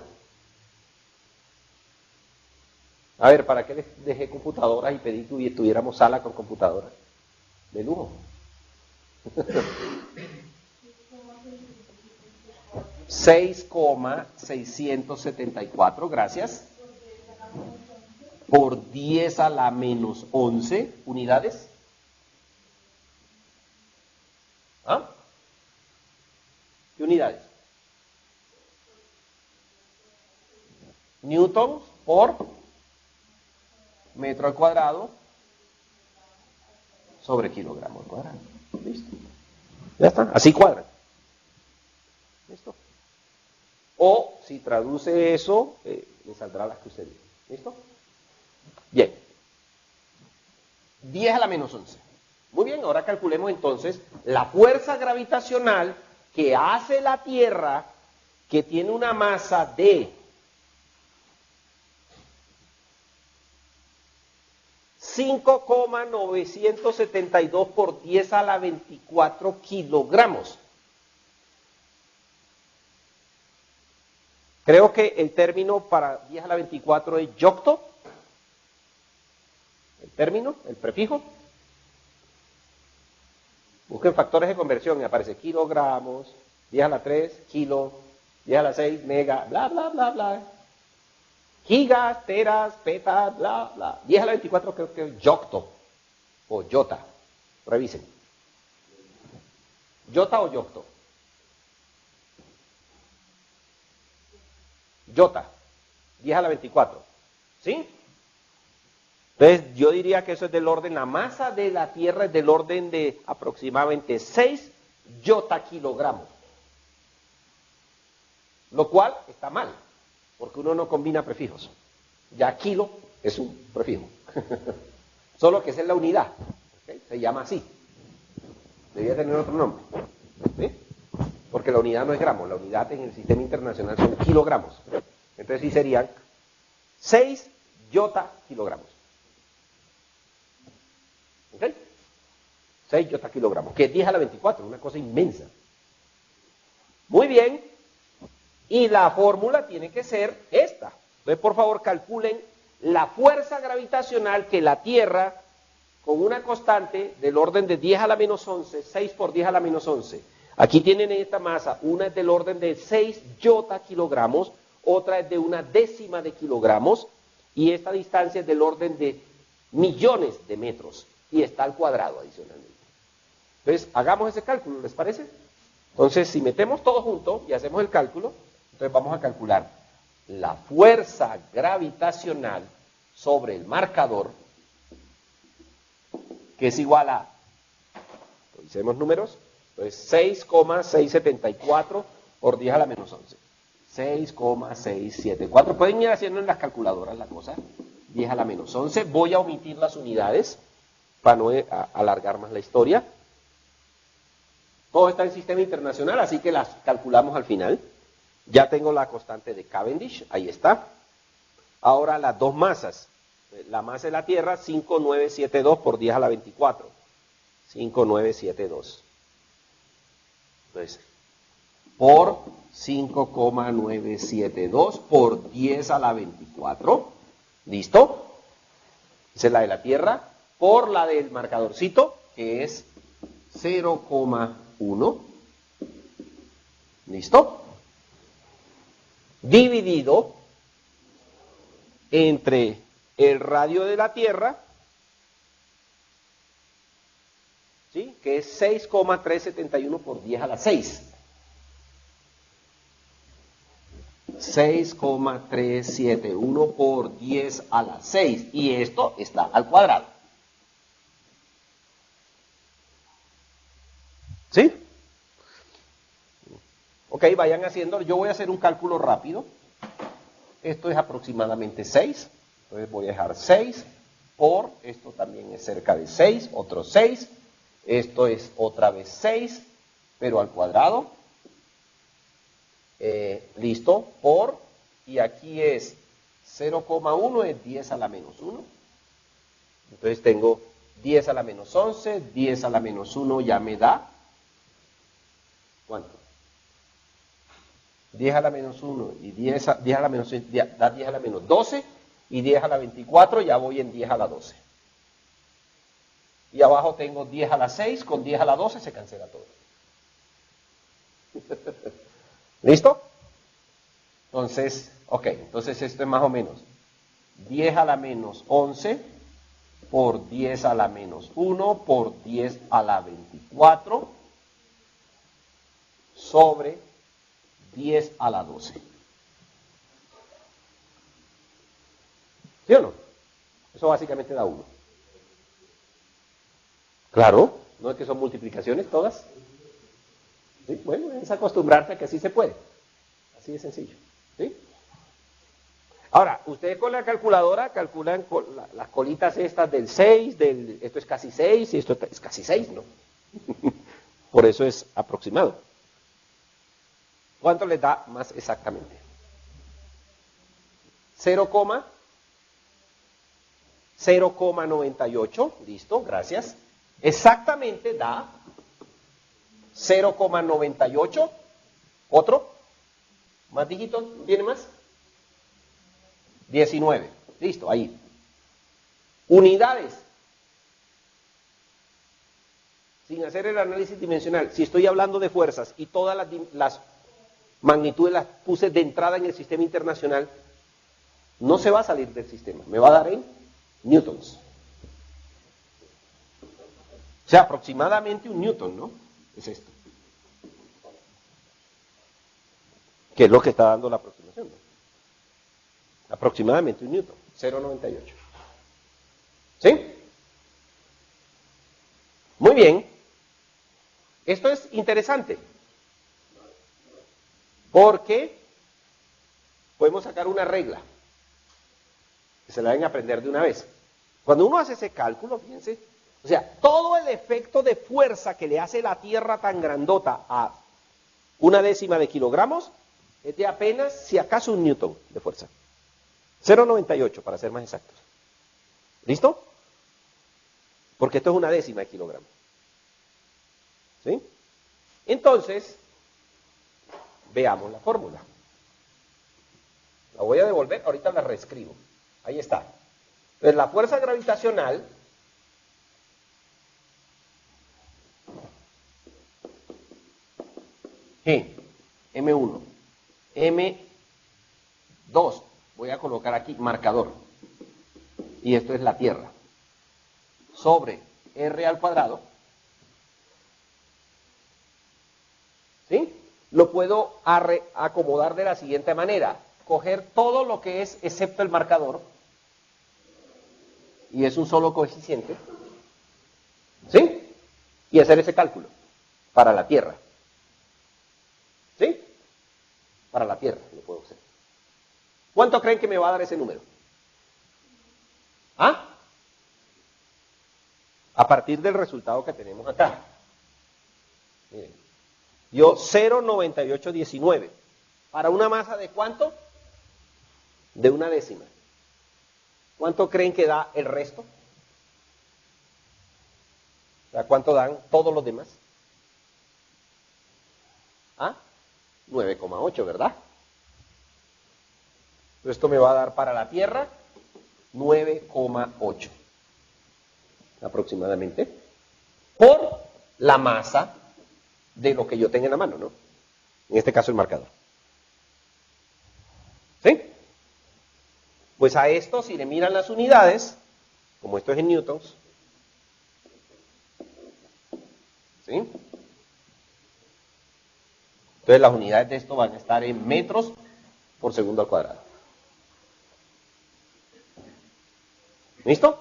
A ver, ¿para qué les dejé computadoras y pedí que tuviéramos sala con computadoras? De lujo. 6,674, gracias. Por 10 a la menos 11 unidades. ¿Ah? ¿Qué unidades? Newtons por metro al cuadrado sobre kilogramo al cuadrado. ¿Listo? Ya está, así cuadran. ¿Listo? O si traduce eso, le saldrá las que usted dice. ¿Listo? Bien. 10 a la menos 11. Muy bien, ahora calculemos entonces la fuerza gravitacional que hace la Tierra, que tiene una masa de 5,972 por 10 a la 24 kilogramos. Creo que el término para 10 a la 24 es yocto. El término, el prefijo. Busquen factores de conversión y aparece kilogramos, 10 a la 3, kilo, 10 a la 6, mega, bla, bla, bla, bla. Gigas, teras, petas, bla, bla. 10 a la 24 creo que es yocto o yota. Revisen. ¿Yota o yocto? Yota. 10 a la 24. ¿Sí? Entonces yo diría que eso es del orden, la masa de la Tierra es del orden de aproximadamente 6 yotakilogramos. Lo cual está mal, porque uno no combina prefijos. Ya kilo es un prefijo. Solo que esa es la unidad. ¿Okay? Se llama así. Debería tener otro nombre. ¿Sí? Porque la unidad no es gramo, la unidad en el sistema internacional son kilogramos. Entonces sí serían 6 yotakilogramos. ¿Ok? 6 yotakilogramos, que es 10 a la 24, una cosa inmensa. Muy bien. Y la fórmula tiene que ser esta. Entonces, por favor, calculen la fuerza gravitacional que la Tierra, con una constante del orden de 10 a la menos 11, 6 por 10 a la menos 11. Aquí tienen esta masa, una es del orden de 6 yotakilogramos, otra es de 1/10 de kilogramos, y esta distancia es del orden de millones de metros. y está al cuadrado adicionalmente. Entonces, hagamos ese cálculo, ¿les parece? Entonces, si metemos todo junto y hacemos el cálculo, entonces vamos a calcular la fuerza gravitacional sobre el marcador, que es igual a, hicimos números, entonces 6,674 por 10 a la menos 11. 6,674. Pueden ir haciendo en las calculadoras la cosa. 10 a la menos 11. Voy a omitir las unidades para no alargar más la historia. Todo está en sistema internacional, así que las calculamos al final. Ya tengo la constante de Cavendish, ahí está. Ahora las dos masas. La masa de la Tierra, 5,972 por 10 a la 24. 5,972. Entonces, por 5,972 por 10 a la 24. ¿Listo? Esa es la de la Tierra. Por la del marcadorcito, que es 0,1. ¿Listo? Dividido entre el radio de la Tierra, ¿sí? Que es 6,371 por 10 a la 6. 6,371 por 10 a la 6. Y esto está al cuadrado. ¿Sí? Ok, vayan haciendo. Yo voy a hacer un cálculo rápido. Esto es aproximadamente 6. Entonces voy a dejar 6 por, esto también es cerca de 6, otro 6. Esto es otra vez 6, pero al cuadrado. Listo, por, y aquí es 0,1, es 10 a la menos 1. Entonces tengo 10 a la menos 11, 10 a la menos 1 ya me da, ¿cuánto? 10 a la menos 1 y 10 a la menos 1, da 10 a la menos 12, y 10 a la 24, ya voy en 10 a la 12. Y abajo tengo 10 a la 6, con 10 a la 12 se cancela todo. ¿Listo? Entonces, ok, entonces esto es más o menos 10 a la menos 11 por 10 a la menos 1 por 10 a la 24 sobre 10 a la 12. ¿Sí o no? Eso básicamente da 1. Claro, ¿no es que son multiplicaciones todas? ¿Sí? Bueno, es acostumbrarse a que así se puede. Así de sencillo. ¿Sí? Ahora, ustedes con la calculadora calculan con las colitas estas del 6, esto es casi 6 y esto es casi 6, ¿no? Por eso es aproximado. ¿Cuánto les da más exactamente? 0,98, listo, gracias. Exactamente da 0,98. ¿Otro? ¿Más dígitos? ¿Tiene más? 19. Listo, ahí. Unidades. Sin hacer el análisis dimensional, si estoy hablando de fuerzas y todas las magnitudes las puse de entrada en el sistema internacional, no se va a salir del sistema. Me va a dar en newtons. O sea, aproximadamente un newton, ¿no? Es esto. Que es lo que está dando la aproximación, ¿no? Aproximadamente un newton, 0,98. ¿Sí? Muy bien. Esto es interesante. Porque podemos sacar una regla. Que se la deben aprender de una vez. Cuando uno hace ese cálculo, fíjense, o sea, todo el efecto de fuerza que le hace la Tierra tan grandota a 1/10 de kilogramos es de apenas, si acaso, un newton de fuerza. 0,98 para ser más exactos. ¿Listo? Porque esto es 1/10 de kilogramo. ¿Sí? Entonces, veamos la fórmula. La voy a devolver, ahorita la reescribo. Ahí está. Entonces, la fuerza gravitacional G, M1, M2, voy a colocar aquí marcador, y esto es la Tierra, sobre R al cuadrado. ¿Sí? Lo puedo acomodar de la siguiente manera. Coger todo lo que es excepto el marcador. Y es un solo coeficiente. ¿Sí? Y hacer ese cálculo para la Tierra. ¿Sí? Para la Tierra lo puedo hacer. ¿Cuánto creen que me va a dar ese número? ¿Ah? A partir del resultado que tenemos acá. Miren, dio 0,9819. ¿Para una masa de cuánto? De una décima. ¿Cuánto creen que da el resto? O sea, ¿cuánto dan todos los demás? ¿Ah? 9,8, ¿verdad? Esto me va a dar para la Tierra 9,8 aproximadamente por la masa de lo que yo tenga en la mano, ¿no? En este caso el marcador. ¿Sí? Pues a esto, si le miran las unidades, como esto es en newtons, ¿sí? Entonces las unidades de esto van a estar en metros por segundo al cuadrado. ¿Listo?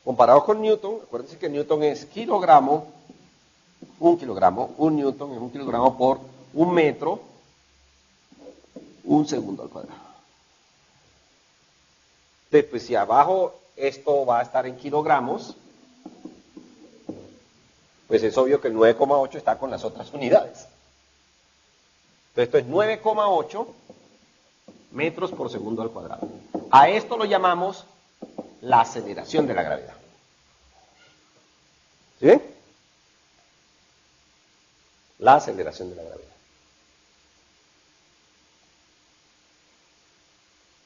Comparado con Newton, acuérdense que Newton es kilogramo, un Newton es un kilogramo por un metro, un segundo al cuadrado. Entonces, pues si abajo esto va a estar en kilogramos, pues es obvio que el 9,8 está con las otras unidades. Entonces esto es 9,8 metros por segundo al cuadrado. A esto lo llamamos la aceleración de la gravedad. ¿Sí ven? La aceleración de la gravedad.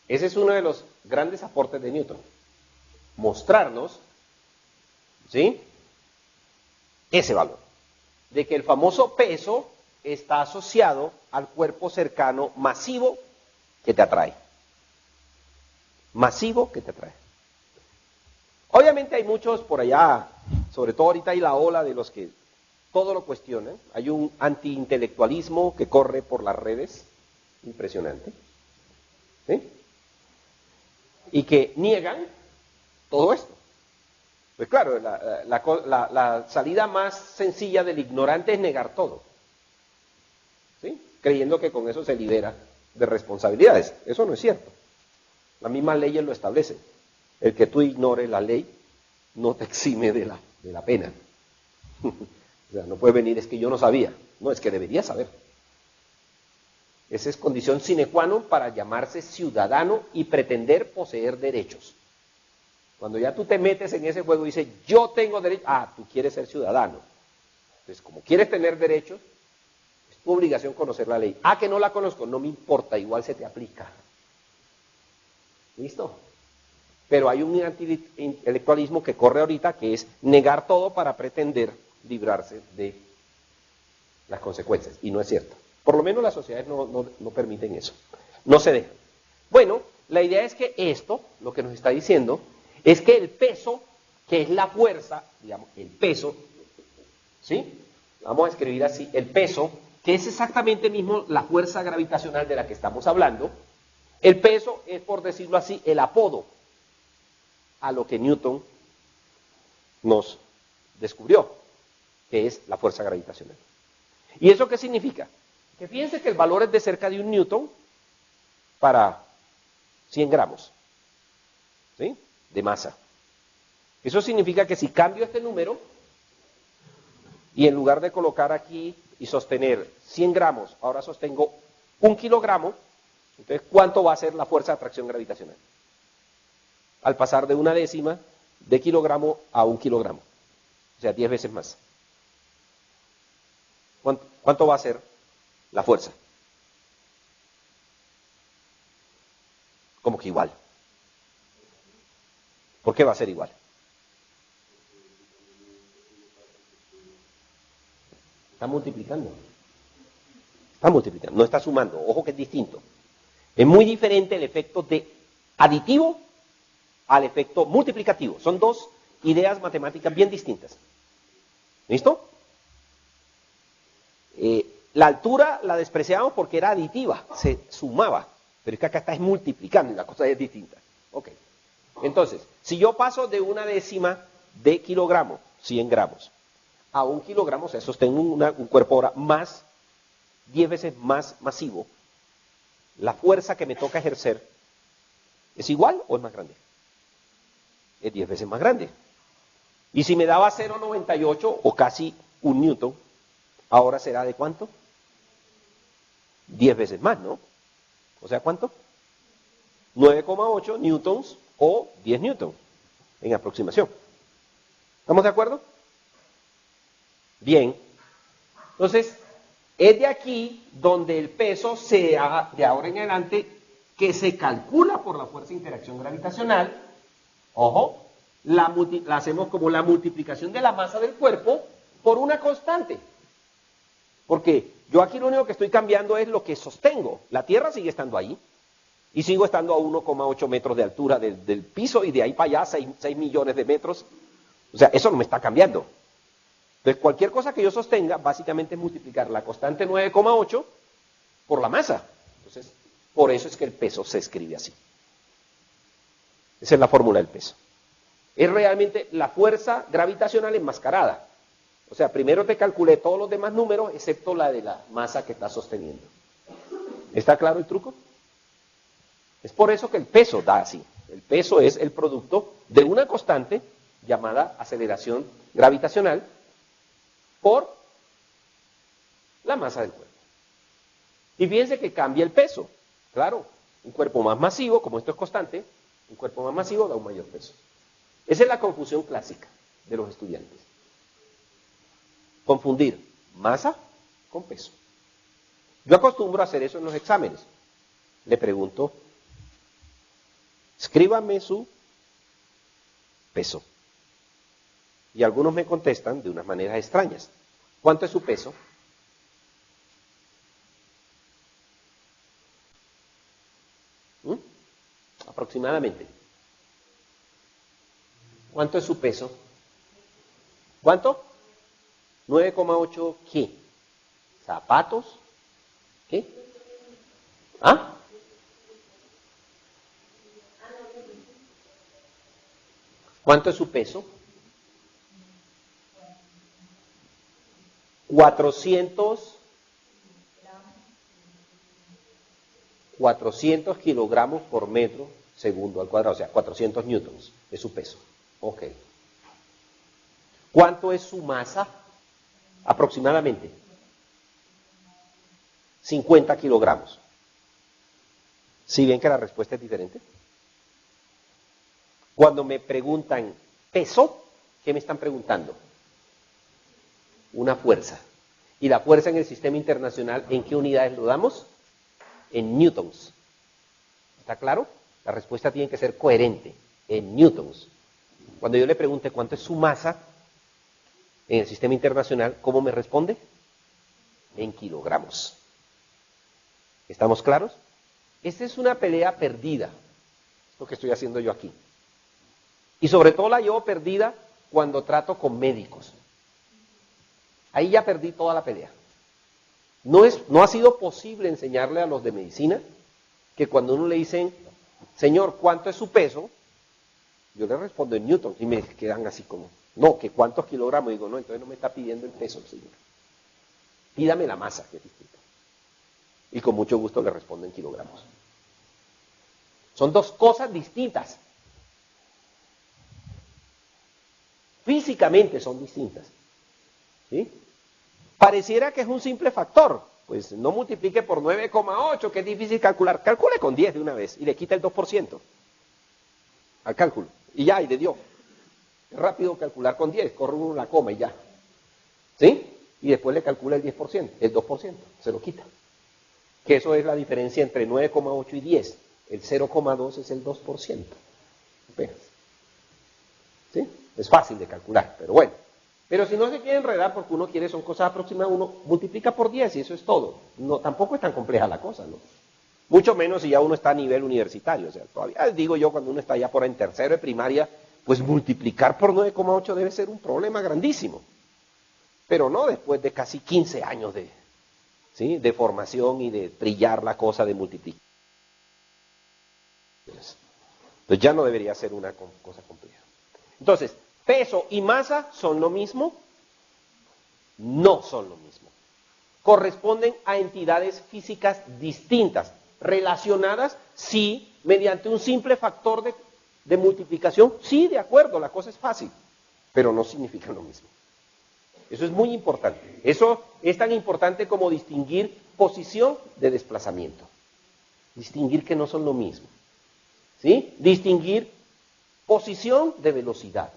Ese es uno de los grandes aportes de Newton. Mostrarnos, ¿sí?, ese valor. De que el famoso peso está asociado al cuerpo cercano masivo que te atrae. Masivo que te atrae. Obviamente hay muchos por allá, sobre todo ahorita hay la ola de los que todo lo cuestionan. Hay un antiintelectualismo que corre por las redes, impresionante, ¿sí?, y que niegan todo esto. Pues claro, la salida más sencilla del ignorante es negar todo, ¿sí?, creyendo que con eso se libera de responsabilidades. Eso no es cierto. Las mismas leyes lo establecen. El que tú ignores la ley no te exime de la pena. O sea, no puede venir, es que yo no sabía. No, es que debería saber. Esa es condición sine qua non para llamarse ciudadano y pretender poseer derechos. Cuando ya tú te metes en ese juego y dices, yo tengo derecho, tú quieres ser ciudadano. Entonces, como quieres tener derechos, es tu obligación conocer la ley. Que no la conozco, no me importa, igual se te aplica. ¿Listo? Pero hay un antiintelectualismo que corre ahorita, que es negar todo para pretender librarse de las consecuencias. Y no es cierto. Por lo menos las sociedades no permiten eso. No se dejan. Bueno, la idea es que esto, lo que nos está diciendo, es que el peso, que es la fuerza, digamos, el peso, ¿sí? Vamos a escribir así, el peso, que es exactamente mismo la fuerza gravitacional de la que estamos hablando. El peso es, por decirlo así, el apodo a lo que Newton nos descubrió, que es la fuerza gravitacional. ¿Y eso qué significa? Que fíjense que el valor es de cerca de 1 newton para 100 gramos, ¿sí?, de masa. Eso significa que si cambio este número y en lugar de colocar aquí y sostener 100 gramos, ahora sostengo 1 kilogramo, entonces ¿cuánto va a ser la fuerza de atracción gravitacional? Al pasar de una décima de kilogramo a 1 kilogramo, o sea, 10 veces más. ¿Cuánto va a ser la fuerza? Como que igual. ¿Por qué va a ser igual? Está multiplicando. Está multiplicando, no está sumando. Ojo que es distinto. Es muy diferente el efecto de aditivo al efecto multiplicativo. Son dos ideas matemáticas bien distintas. ¿Listo? La altura la despreciamos porque era aditiva, se sumaba, pero es que acá está multiplicando y la cosa es distinta. Ok. Entonces, si yo paso de una décima de kilogramo, 100 gramos, a 1 kilogramo, o sea, sostengo un cuerpo ahora 10 veces más masivo, la fuerza que me toca ejercer ¿es igual o es más grande? Es 10 veces más grande. Y si me daba 0,98 o casi 1 newton, ahora será ¿de cuánto? 10 veces más, ¿no? O sea, ¿cuánto? 9,8 newtons o 10 newtons en aproximación. ¿Estamos de acuerdo? Bien. Entonces, es de aquí donde el peso de ahora en adelante, que se calcula por la fuerza de interacción gravitacional, ojo, la hacemos como la multiplicación de la masa del cuerpo por una constante. Porque yo aquí lo único que estoy cambiando es lo que sostengo. La Tierra sigue estando ahí y sigo estando a 1,8 metros de altura del piso y de ahí para allá 6 millones de metros. O sea, eso no me está cambiando. Entonces, cualquier cosa que yo sostenga, básicamente es multiplicar la constante 9,8 por la masa. Entonces, por eso es que el peso se escribe así. Esa es la fórmula del peso. Es realmente la fuerza gravitacional enmascarada. O sea, primero te calculé todos los demás números, excepto la de la masa que estás sosteniendo. ¿Está claro el truco? Es por eso que el peso da así. El peso es el producto de una constante llamada aceleración gravitacional por la masa del cuerpo. Y fíjense que cambia el peso. Claro, un cuerpo más masivo, como esto es constante, un cuerpo más masivo da un mayor peso. Esa es la confusión clásica de los estudiantes. Confundir masa con peso. Yo acostumbro a hacer eso en los exámenes. Le pregunto, escríbame su peso. Y algunos me contestan de unas maneras extrañas. ¿Cuánto es su peso? Aproximadamente. ¿Cuánto es su peso? ¿Cuánto? 9,8 ¿qué? ¿Zapatos? ¿Qué? ¿Ah? ¿Cuánto es su peso? 400 kilogramos por metro segundo al cuadrado, o sea, 400 newtons es su peso. Ok. ¿Cuánto es su masa? Aproximadamente. 50 kilogramos. ¿Sí ven que la respuesta es diferente? Cuando me preguntan peso, ¿qué me están preguntando? Una fuerza. ¿Y la fuerza en el sistema internacional en qué unidades lo damos? En newtons. ¿Está claro? La respuesta tiene que ser coherente, en newtons. Cuando yo le pregunte cuánto es su masa en el sistema internacional, ¿cómo me responde? En kilogramos. ¿Estamos claros? Esta es una pelea perdida, lo que estoy haciendo yo aquí. Y sobre todo la llevo perdida cuando trato con médicos. Ahí ya perdí toda la pelea. No ha sido posible enseñarle a los de medicina que cuando uno le dicen, señor, ¿cuánto es su peso? Yo le respondo en newton y me quedan así como, no, que cuántos kilogramos. Digo, no, entonces no me está pidiendo el peso el señor. Pídame la masa, que es distinto. Y con mucho gusto le respondo en kilogramos. Son dos cosas distintas. Físicamente son distintas. ¿Sí? Pareciera que es un simple factor. Pues no multiplique por 9,8, que es difícil calcular. Calcule con 10 de una vez y le quita el 2% al cálculo. Y ya, y le dio. Es rápido calcular con 10, corre uno la coma y ya. ¿Sí? Y después le calcula el 10%, el 2%, se lo quita. Que eso es la diferencia entre 9,8 y 10. El 0,2 es el 2%. Apenas. ¿Sí? Es fácil de calcular, pero bueno. Pero si no se quiere enredar porque uno quiere, son cosas aproximadas, uno multiplica por 10 y eso es todo. No, tampoco es tan compleja la cosa, ¿no? Mucho menos si ya uno está a nivel universitario. O sea, todavía digo yo, cuando uno está ya por en tercero de primaria, pues multiplicar por 9,8 debe ser un problema grandísimo. Pero no después de casi 15 años ¿sí?, de formación y de trillar la cosa de multiplicar. Entonces ya no debería ser una cosa compleja. Entonces, ¿peso y masa son lo mismo? No son lo mismo. Corresponden a entidades físicas distintas, relacionadas, sí, mediante un simple factor de multiplicación, sí, de acuerdo, la cosa es fácil, pero no significan lo mismo. Eso es muy importante. Eso es tan importante como distinguir posición de desplazamiento. Distinguir que no son lo mismo. ¿Sí? Distinguir posición de velocidad.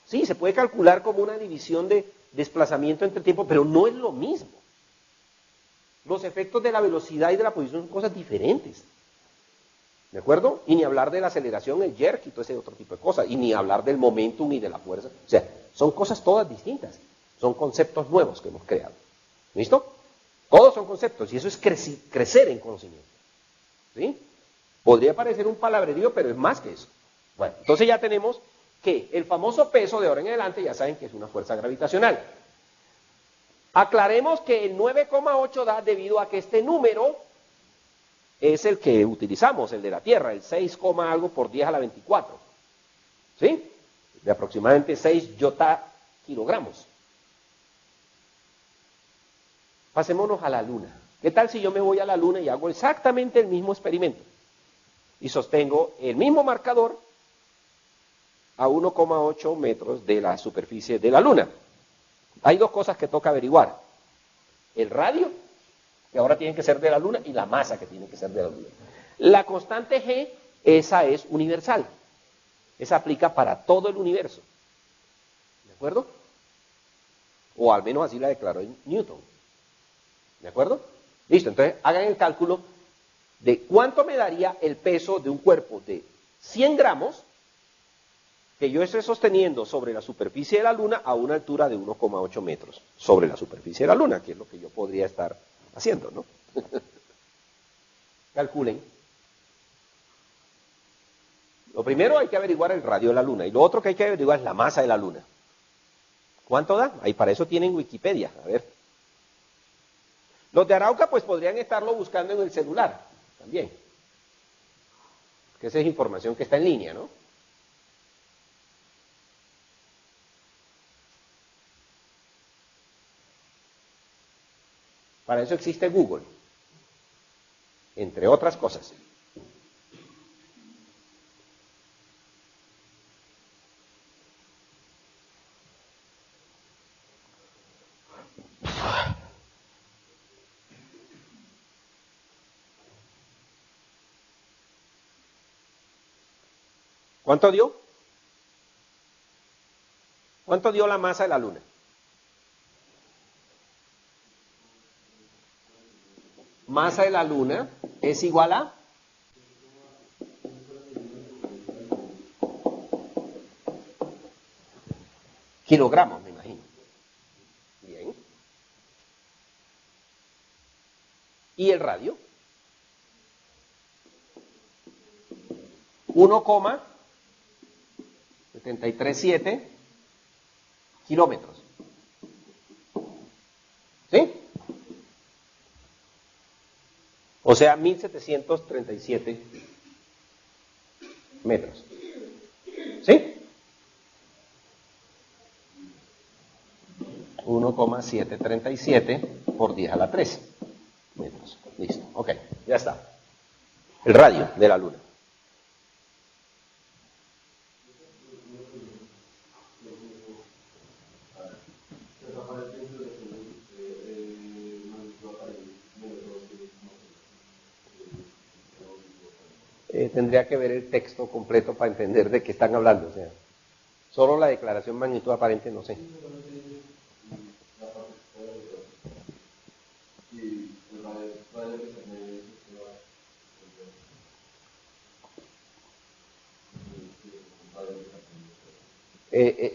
Sí, se puede calcular como una división de desplazamiento entre tiempo, pero no es lo mismo. Los efectos de la velocidad y de la posición son cosas diferentes. ¿De acuerdo? Y ni hablar de la aceleración, el jerk y todo ese otro tipo de cosas. Y ni hablar del momentum y de la fuerza. O sea, son cosas todas distintas. Son conceptos nuevos que hemos creado. ¿Listo? Todos son conceptos y eso es crecer en conocimiento. ¿Sí? Podría parecer un palabrerío, pero es más que eso. Bueno, entonces ya tenemos que el famoso peso de ahora en adelante ya saben que es una fuerza gravitacional. Aclaremos que el 9,8 da debido a que este número es el que utilizamos, el de la Tierra, el 6, algo por 10 a la 24. ¿Sí? De aproximadamente 6 kilogramos. Pasémonos a la Luna. ¿Qué tal si yo me voy a la Luna y hago exactamente el mismo experimento? Y sostengo el mismo marcador a 1,8 metros de la superficie de la Luna. Hay dos cosas que toca averiguar. El radio, que ahora tiene que ser de la Luna, y la masa, que tiene que ser de la Luna. La constante G, esa es universal. Esa aplica para todo el universo. ¿De acuerdo? O al menos así la declaró Newton. ¿De acuerdo? Listo, entonces hagan el cálculo de cuánto me daría el peso de un cuerpo de 100 gramos que yo esté sosteniendo sobre la superficie de la Luna a una altura de 1,8 metros sobre la superficie de la Luna, que es lo que yo podría estar haciendo, ¿no? Calculen. Lo primero hay que averiguar el radio de la Luna y lo otro que hay que averiguar es la masa de la Luna. ¿Cuánto da? Ahí para eso tienen Wikipedia, a ver. Los de Arauca pues podrían estarlo buscando en el celular también. Que esa es información que está en línea, ¿no? Para eso existe Google, entre otras cosas. ¿Cuánto dio? ¿Cuánto dio la masa de la Luna? Masa de la Luna es igual a kilogramos, me imagino. Bien. ¿Y el radio? 1,737 kilómetros. ¿Sí? O sea, 1737 metros. ¿Sí? 1,737 por 10 a la 13 metros. Listo. Ok, ya está. El radio de la Luna. Tendría que ver el texto completo para entender de qué están hablando. O sea, solo la declaración magnitud aparente no sé.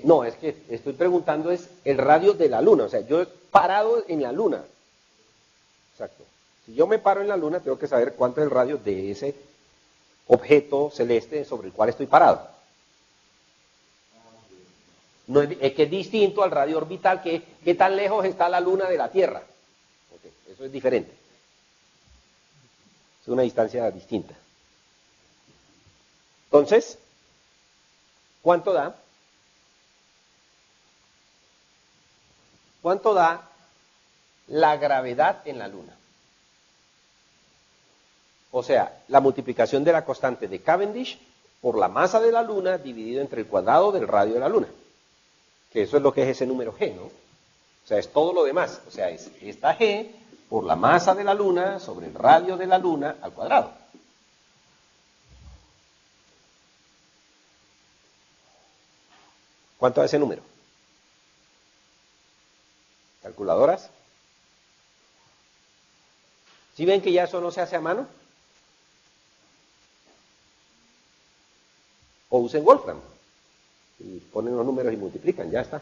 No, es que estoy preguntando es el radio de la Luna. O sea, yo he parado en la Luna. Exacto. Si yo me paro en la Luna, tengo que saber cuánto es el radio de ese objeto celeste sobre el cual estoy parado. No es que es distinto al radio orbital, que qué tan lejos está la Luna de la Tierra. Okay, eso es diferente. Es una distancia distinta. Entonces, ¿cuánto da? ¿Cuánto da la gravedad en la Luna? O sea, la multiplicación de la constante de Cavendish por la masa de la Luna dividido entre el cuadrado del radio de la Luna. Que eso es lo que es ese número G, ¿no? O sea, es todo lo demás. O sea, es esta G por la masa de la Luna sobre el radio de la Luna al cuadrado. ¿Cuánto da ese número? ¿Calculadoras? ¿Sí ven que ya eso no se hace a mano? O usen Wolfram. Y ponen los números y multiplican, ya está.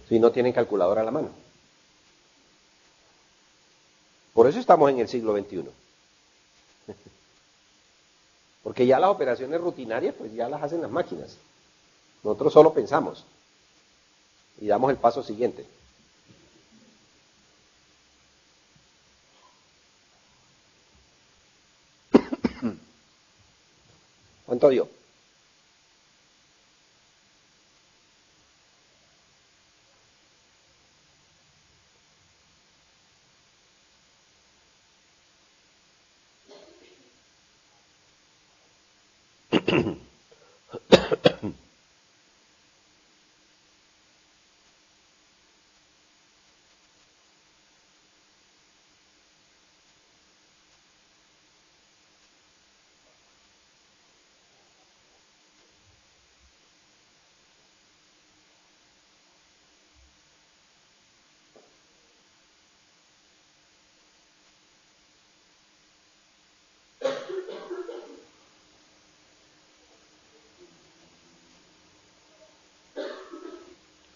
Si no tienen calculadora a la mano. Por eso estamos en el siglo XXI. Porque ya las operaciones rutinarias, pues ya las hacen las máquinas. Nosotros solo pensamos. Y damos el paso siguiente. ¿Cuánto dio?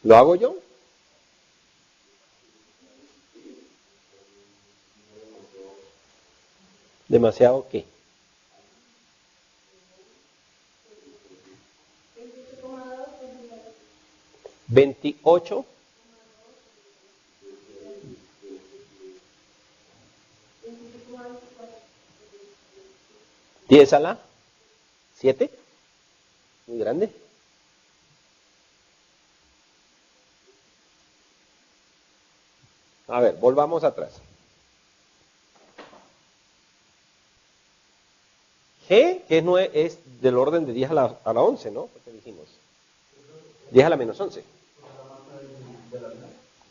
¿Lo hago yo? ¿Demasiado qué? ¿28? ¿10 a la 7? Muy grande. A ver, volvamos atrás. G, que es del orden de 10 a la 11, ¿no? ¿Qué dijimos? 10 a la menos 11.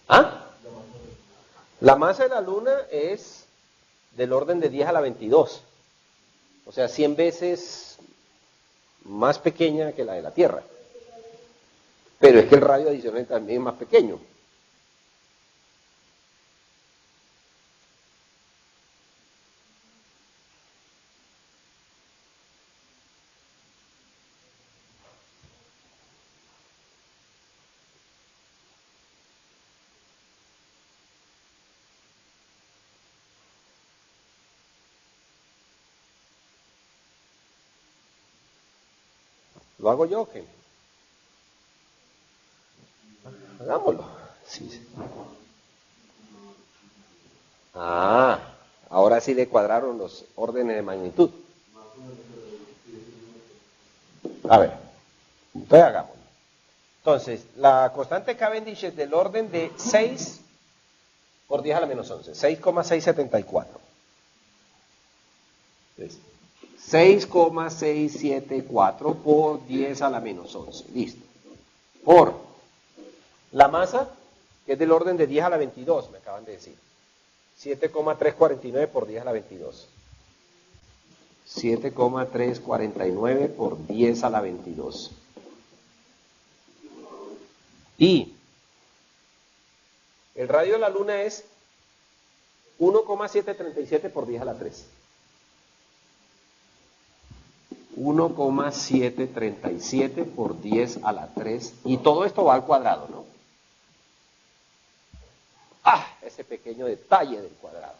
¿Ah? La masa de la Luna es del orden de 10 a la 22. O sea, 100 veces más pequeña que la de la Tierra. Pero es que el radio adicional también es más pequeño. ¿Lo hago yo o qué? Hagámoslo. Sí. Ah, ahora sí le cuadraron los órdenes de magnitud. A ver, entonces hagámoslo. Entonces, la constante Cavendish es del orden de 6 por 10 a la menos 11, 6,674. 6,674 por 10 a la menos 11, listo. Por la masa, que es del orden de 10 a la 22, me acaban de decir. 7,349 por 10 a la 22. 7,349 por 10 a la 22. Y el radio de la Luna es 1,737 por 10 a la 3. 1,737 por 10 a la 3. Y todo esto va al cuadrado, ¿no? ¡Ah! Ese pequeño detalle del cuadrado.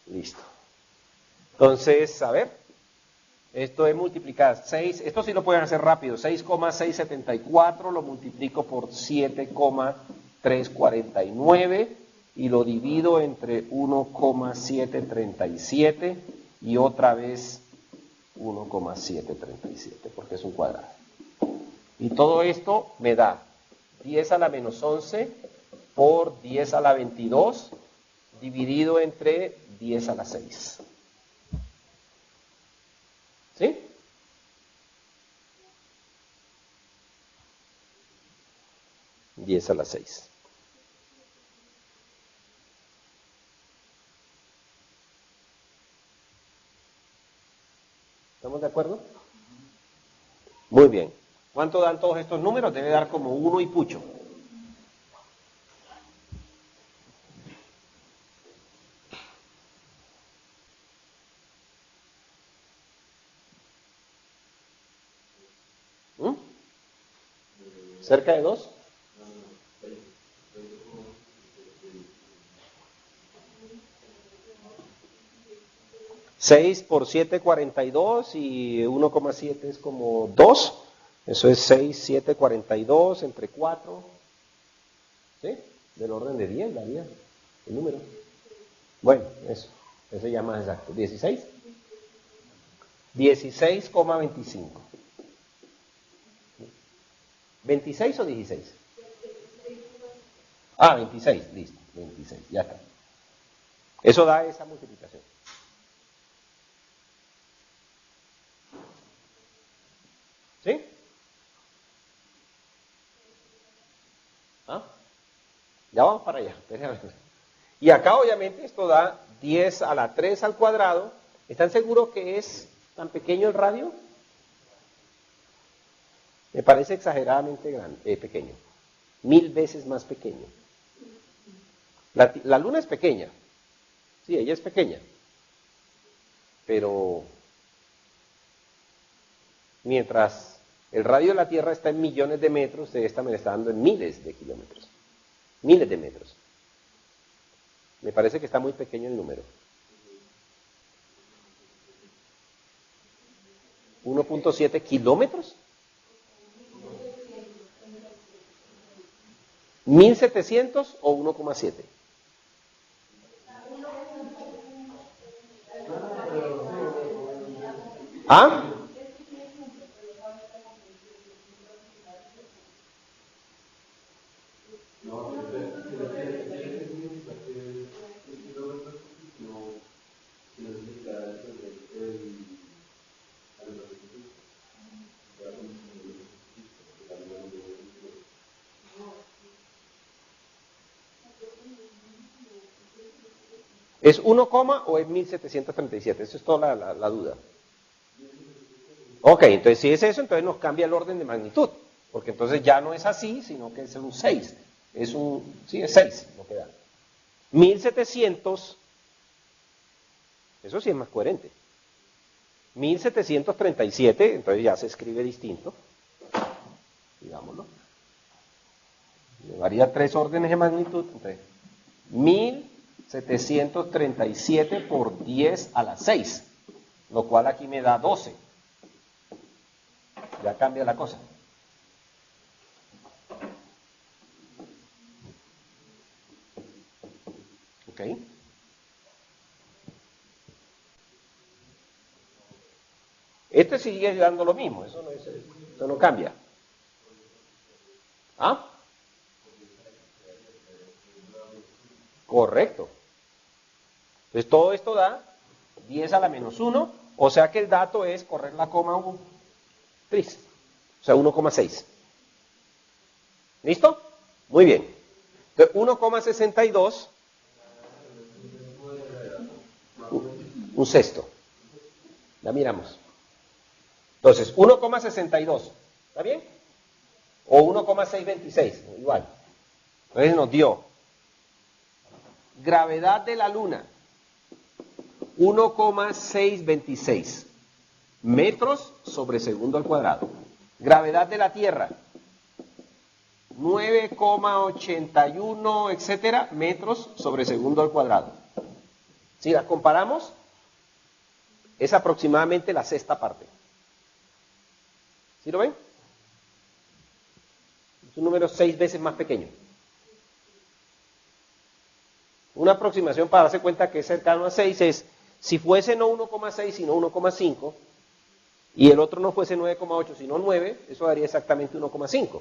Listo. Entonces, a ver. Esto es multiplicar 6, esto sí lo pueden hacer rápido, 6,674 lo multiplico por 7,349 y lo divido entre 1,737 y otra vez 1,737 porque es un cuadrado. Y todo esto me da 10 a la menos 11 por 10 a la 22 dividido entre 10 a la 6. ¿Sí? Diez a la 6. ¿Estamos de acuerdo? Muy bien. ¿Cuánto dan todos estos números? Debe dar como 1 y pucho. ¿Cerca de 2? ¿6 por 7, 42 y 1,7 es como 2? Eso es 6, 7, 42 entre 4. ¿Sí? Del orden de 10 daría el número. Bueno, eso ya más exacto. ¿16? 16,25. ¿26 o 16? Ah, 26, listo, 26, ya está. Eso da esa multiplicación. ¿Sí? ¿Ah? Ya vamos para allá. Y acá obviamente esto da 10 a la 3 al cuadrado. ¿Están seguros que es tan pequeño el radio? Me parece exageradamente grande, pequeño. 1000 veces más pequeño. La luna es pequeña. Sí, ella es pequeña. Pero mientras el radio de la Tierra está en millones de metros, esta me está dando en miles de kilómetros. Miles de metros. Me parece que está muy pequeño el número. 1.7 kilómetros. 1.700 o 1,7. ¿Ah? ¿Es 1, o es 1737? Eso es toda la duda. Ok, entonces si es eso, entonces nos cambia el orden de magnitud. Porque entonces ya no es así, sino que es un 6. Sí, es 6 lo que da. 1700, eso sí es más coherente. 1737, entonces ya se escribe distinto. Digámoslo. Llevaría 3 órdenes de magnitud. Entonces, 1737 por 10 a la 6, lo cual aquí me da 12. Ya cambia la cosa. ¿Ok? Este sigue dando lo mismo, eso no cambia. ¿Ah? Correcto. Entonces todo esto da 10 a la menos 1, o sea que el dato es correr la coma 1. Tris. O sea, 1,6. ¿Listo? Muy bien. Entonces, 1,62, un sexto. La miramos. Entonces, 1,62. ¿Está bien? O 1,626, igual. Entonces nos dio gravedad de la Luna, 1,626 metros sobre segundo al cuadrado. Gravedad de la Tierra, 9,81, etcétera, metros sobre segundo al cuadrado. Si las comparamos, es aproximadamente la sexta parte. ¿Sí lo ven? Es un número 6 veces más pequeño. Una aproximación para darse cuenta que es cercano a 6 es, si fuese no 1,6 sino 1,5, y el otro no fuese 9,8 sino 9, eso daría exactamente 1,5.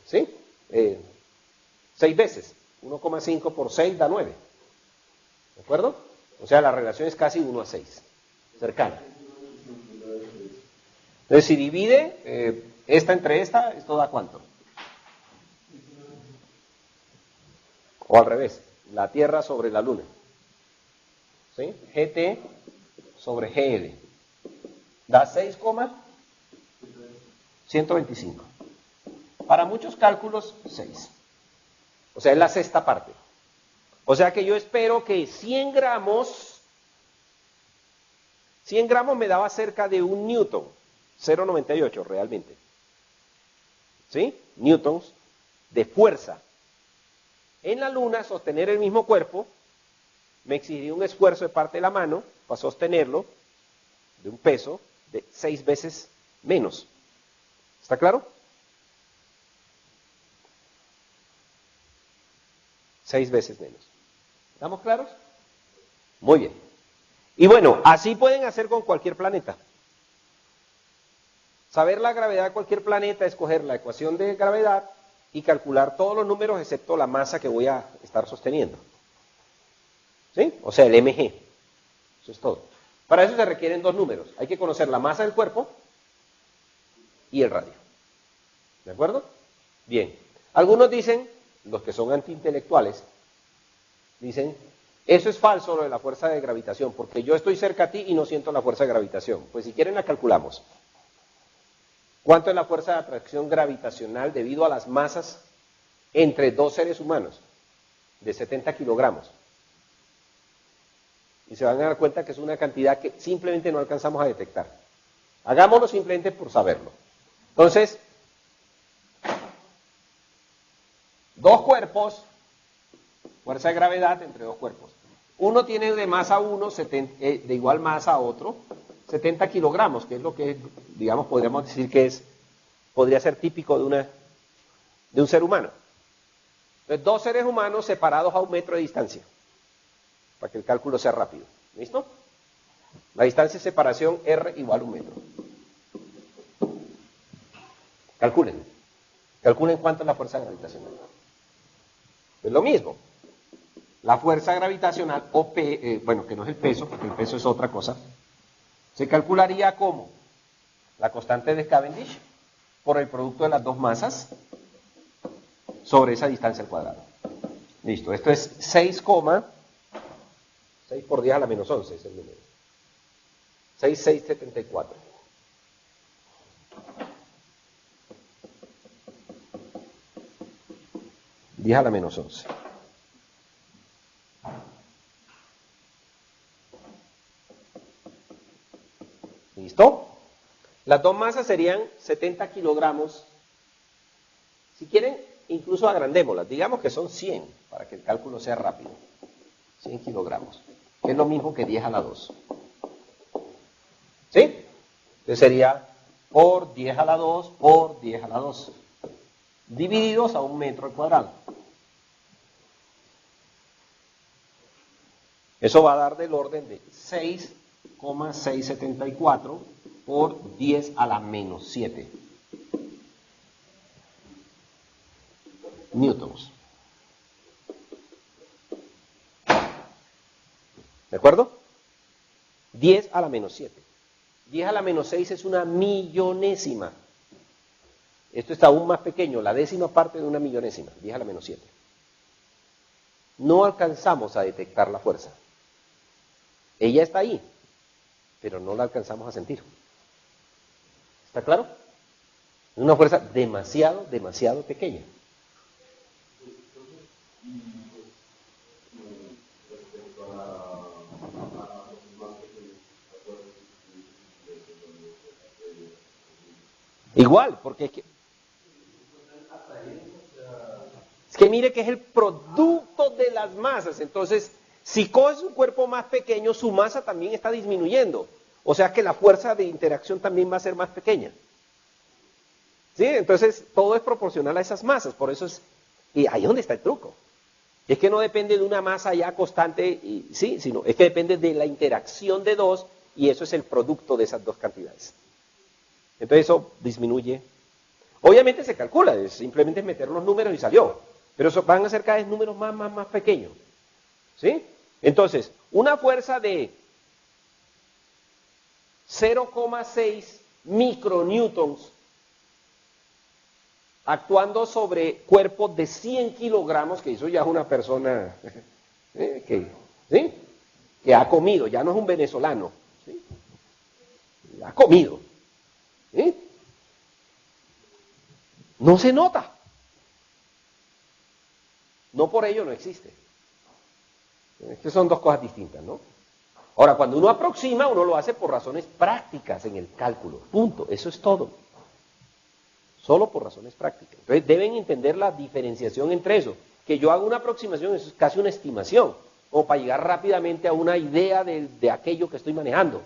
¿Sí? 6 veces. 1,5 por 6 da 9. ¿De acuerdo? O sea, la relación es casi 1 a 6. Cercana. Entonces, si divide esta entre esta, ¿esto da cuánto? O al revés, la Tierra sobre la Luna. ¿Sí? GT sobre GL. Da 6,125. Para muchos cálculos, 6. O sea, es la sexta parte. O sea que yo espero que 100 gramos me daba cerca de 1 newton. 0,98 realmente. ¿Sí? Newtons de fuerza. En la Luna, sostener el mismo cuerpo me exigiría un esfuerzo de parte de la mano para sostenerlo de un peso de 6 veces menos. ¿Está claro? 6 veces menos. ¿Estamos claros? Muy bien. Y bueno, así pueden hacer con cualquier planeta. Saber la gravedad de cualquier planeta, escoger la ecuación de gravedad y calcular todos los números excepto la masa que voy a estar sosteniendo. ¿Sí? O sea, el mg. Eso es todo. Para eso se requieren dos números. Hay que conocer la masa del cuerpo y el radio. ¿De acuerdo? Bien. Algunos dicen, los que son antiintelectuales, dicen, eso es falso lo de la fuerza de gravitación, porque yo estoy cerca a ti y no siento la fuerza de gravitación. Pues si quieren la calculamos. ¿Cuánto es la fuerza de atracción gravitacional debido a las masas entre dos seres humanos? De 70 kilogramos. Y se van a dar cuenta que es una cantidad que simplemente no alcanzamos a detectar. Hagámoslo simplemente por saberlo. Entonces, dos cuerpos, fuerza de gravedad entre dos cuerpos. Uno tiene de masa uno, de igual masa a otro, 70 kilogramos, que es lo que, digamos, podríamos decir que podría ser típico de un ser humano. Entonces, dos seres humanos separados a 1 metro de distancia, para que el cálculo sea rápido. ¿Listo? La distancia de separación R igual a 1 metro. Calculen. Calculen cuánto es la fuerza gravitacional. Es lo mismo. La fuerza gravitacional, o bueno, que no es el peso, porque el peso es otra cosa, se calcularía como la constante de Cavendish por el producto de las dos masas sobre esa distancia al cuadrado. Listo, esto es 6 por 10 a la menos 11 es el número. 6,674. Diez a la menos 11. ¿Listo? Las dos masas serían 70 kilogramos. Si quieren, incluso agrandémoslas. Digamos que son 100, para que el cálculo sea rápido. 100 kilogramos. Que es lo mismo que 10 a la 2. ¿Sí? Entonces sería por 10 a la 2 por 10 a la 2. Divididos a 1 metro al cuadrado. Eso va a dar del orden de 6,674 por 10 a la menos 7 newtons. ¿De acuerdo? 10 a la menos 7. 10 a la menos 6 es una millonésima. Esto está aún más pequeño, la décima parte de una millonésima. 10 a la menos 7. No alcanzamos a detectar la fuerza. Ella está ahí, pero no la alcanzamos a sentir. ¿Está claro? Es una fuerza demasiado, demasiado pequeña. Igual, porque es que mire que es el producto de las masas. Entonces, Si coges un cuerpo más pequeño, su masa también está disminuyendo. O sea que la fuerza de interacción también va a ser más pequeña. ¿Sí? Entonces, todo es proporcional a esas masas. Por eso es, y ahí es donde está el truco. Es que no depende de una masa ya constante, sí, sino es que depende de la interacción de dos, y eso es el producto de esas dos cantidades. Entonces eso disminuye. Obviamente se calcula, es simplemente meter los números y salió. Pero eso van a ser cada vez números más pequeños. ¿Sí? Entonces, una fuerza de 0,6 micronewtons actuando sobre cuerpos de 100 kilogramos, que eso ya es una persona ¿sí? Que ha comido, ya no es un venezolano, ¿sí? Ha comido. ¿Sí? No se nota. No por ello no existe. Es que son dos cosas distintas, ¿no? Ahora, cuando uno aproxima, uno lo hace por razones prácticas en el cálculo. Punto. Eso es todo. Solo por razones prácticas. Entonces, deben entender la diferenciación entre eso. Que yo haga una aproximación, eso es casi una estimación, como para llegar rápidamente a una idea de aquello que estoy manejando.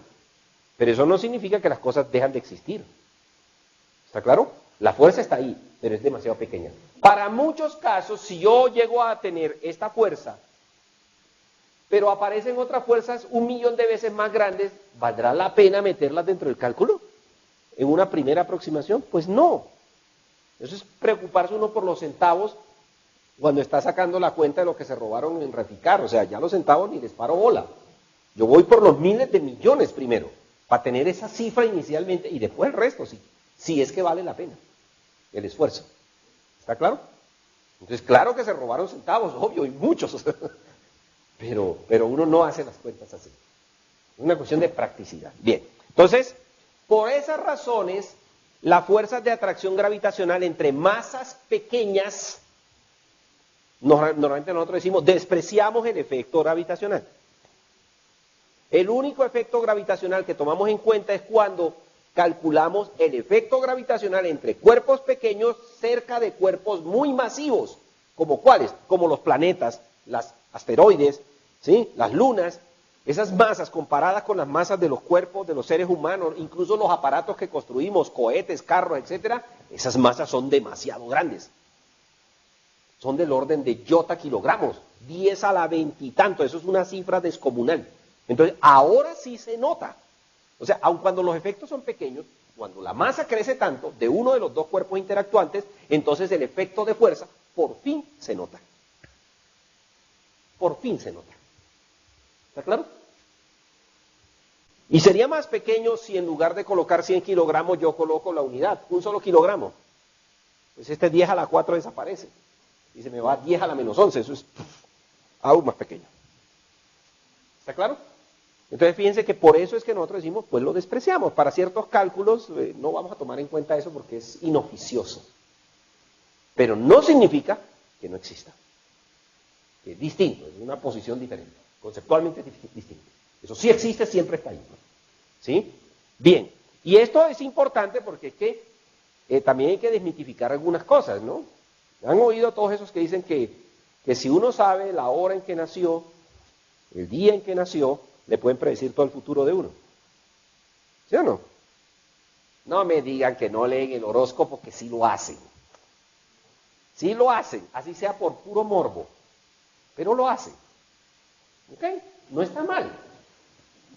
Pero eso no significa que las cosas dejan de existir. ¿Está claro? La fuerza está ahí, pero es demasiado pequeña. Para muchos casos, si yo llego a tener esta fuerza, pero aparecen otras fuerzas 1.000.000 de veces más grandes, ¿valdrá la pena meterlas dentro del cálculo? ¿En una primera aproximación? Pues no. Eso es preocuparse uno por los centavos cuando está sacando la cuenta de lo que se robaron en Reficar. O sea, ya los centavos ni les paro bola. Yo voy por los miles de millones primero, para tener esa cifra inicialmente, y después el resto, sí. Si es que vale la pena el esfuerzo. ¿Está claro? Entonces, claro que se robaron centavos, obvio, y muchos. Pero uno no hace las cuentas así. Es una cuestión de practicidad. Bien, entonces, por esas razones, las fuerzas de atracción gravitacional entre masas pequeñas, normalmente nosotros decimos, despreciamos el efecto gravitacional. El único efecto gravitacional que tomamos en cuenta es cuando calculamos el efecto gravitacional entre cuerpos pequeños cerca de cuerpos muy masivos. ¿Como cuáles? Como los planetas, las asteroides, ¿sí? Las lunas. Esas masas comparadas con las masas de los cuerpos de los seres humanos, incluso los aparatos que construimos, cohetes, carros, etcétera, esas masas son demasiado grandes. Son del orden de kilogramos, 10 a la 20 y tanto, eso es una cifra descomunal. Entonces, ahora sí se nota. O sea, aun cuando los efectos son pequeños, cuando la masa crece tanto de uno de los dos cuerpos interactuantes, entonces el efecto de fuerza por fin se nota. Por fin se nota. ¿Está claro? Y sería más pequeño si en lugar de colocar 100 kilogramos yo coloco la unidad, un solo kilogramo. Pues este 10 a la 4 desaparece. Y se me va 10 a la menos 11, eso es aún más pequeño. ¿Está claro? Entonces fíjense que por eso es que nosotros decimos, pues lo despreciamos. Para ciertos cálculos no vamos a tomar en cuenta eso porque es inoficioso. Pero no significa que no exista. Es distinto, es una posición diferente. Conceptualmente distinto. Eso sí existe, siempre está ahí. ¿Sí? Bien. Y esto es importante porque es que también hay que desmitificar algunas cosas, ¿no? Han oído todos esos que dicen que si uno sabe la hora en que nació, el día en que nació, le pueden predecir todo el futuro de uno. ¿Sí o no? No me digan que no leen el horóscopo, que sí lo hacen. Sí lo hacen, así sea por puro morbo. Pero lo hacen. ¿Ok? No está mal.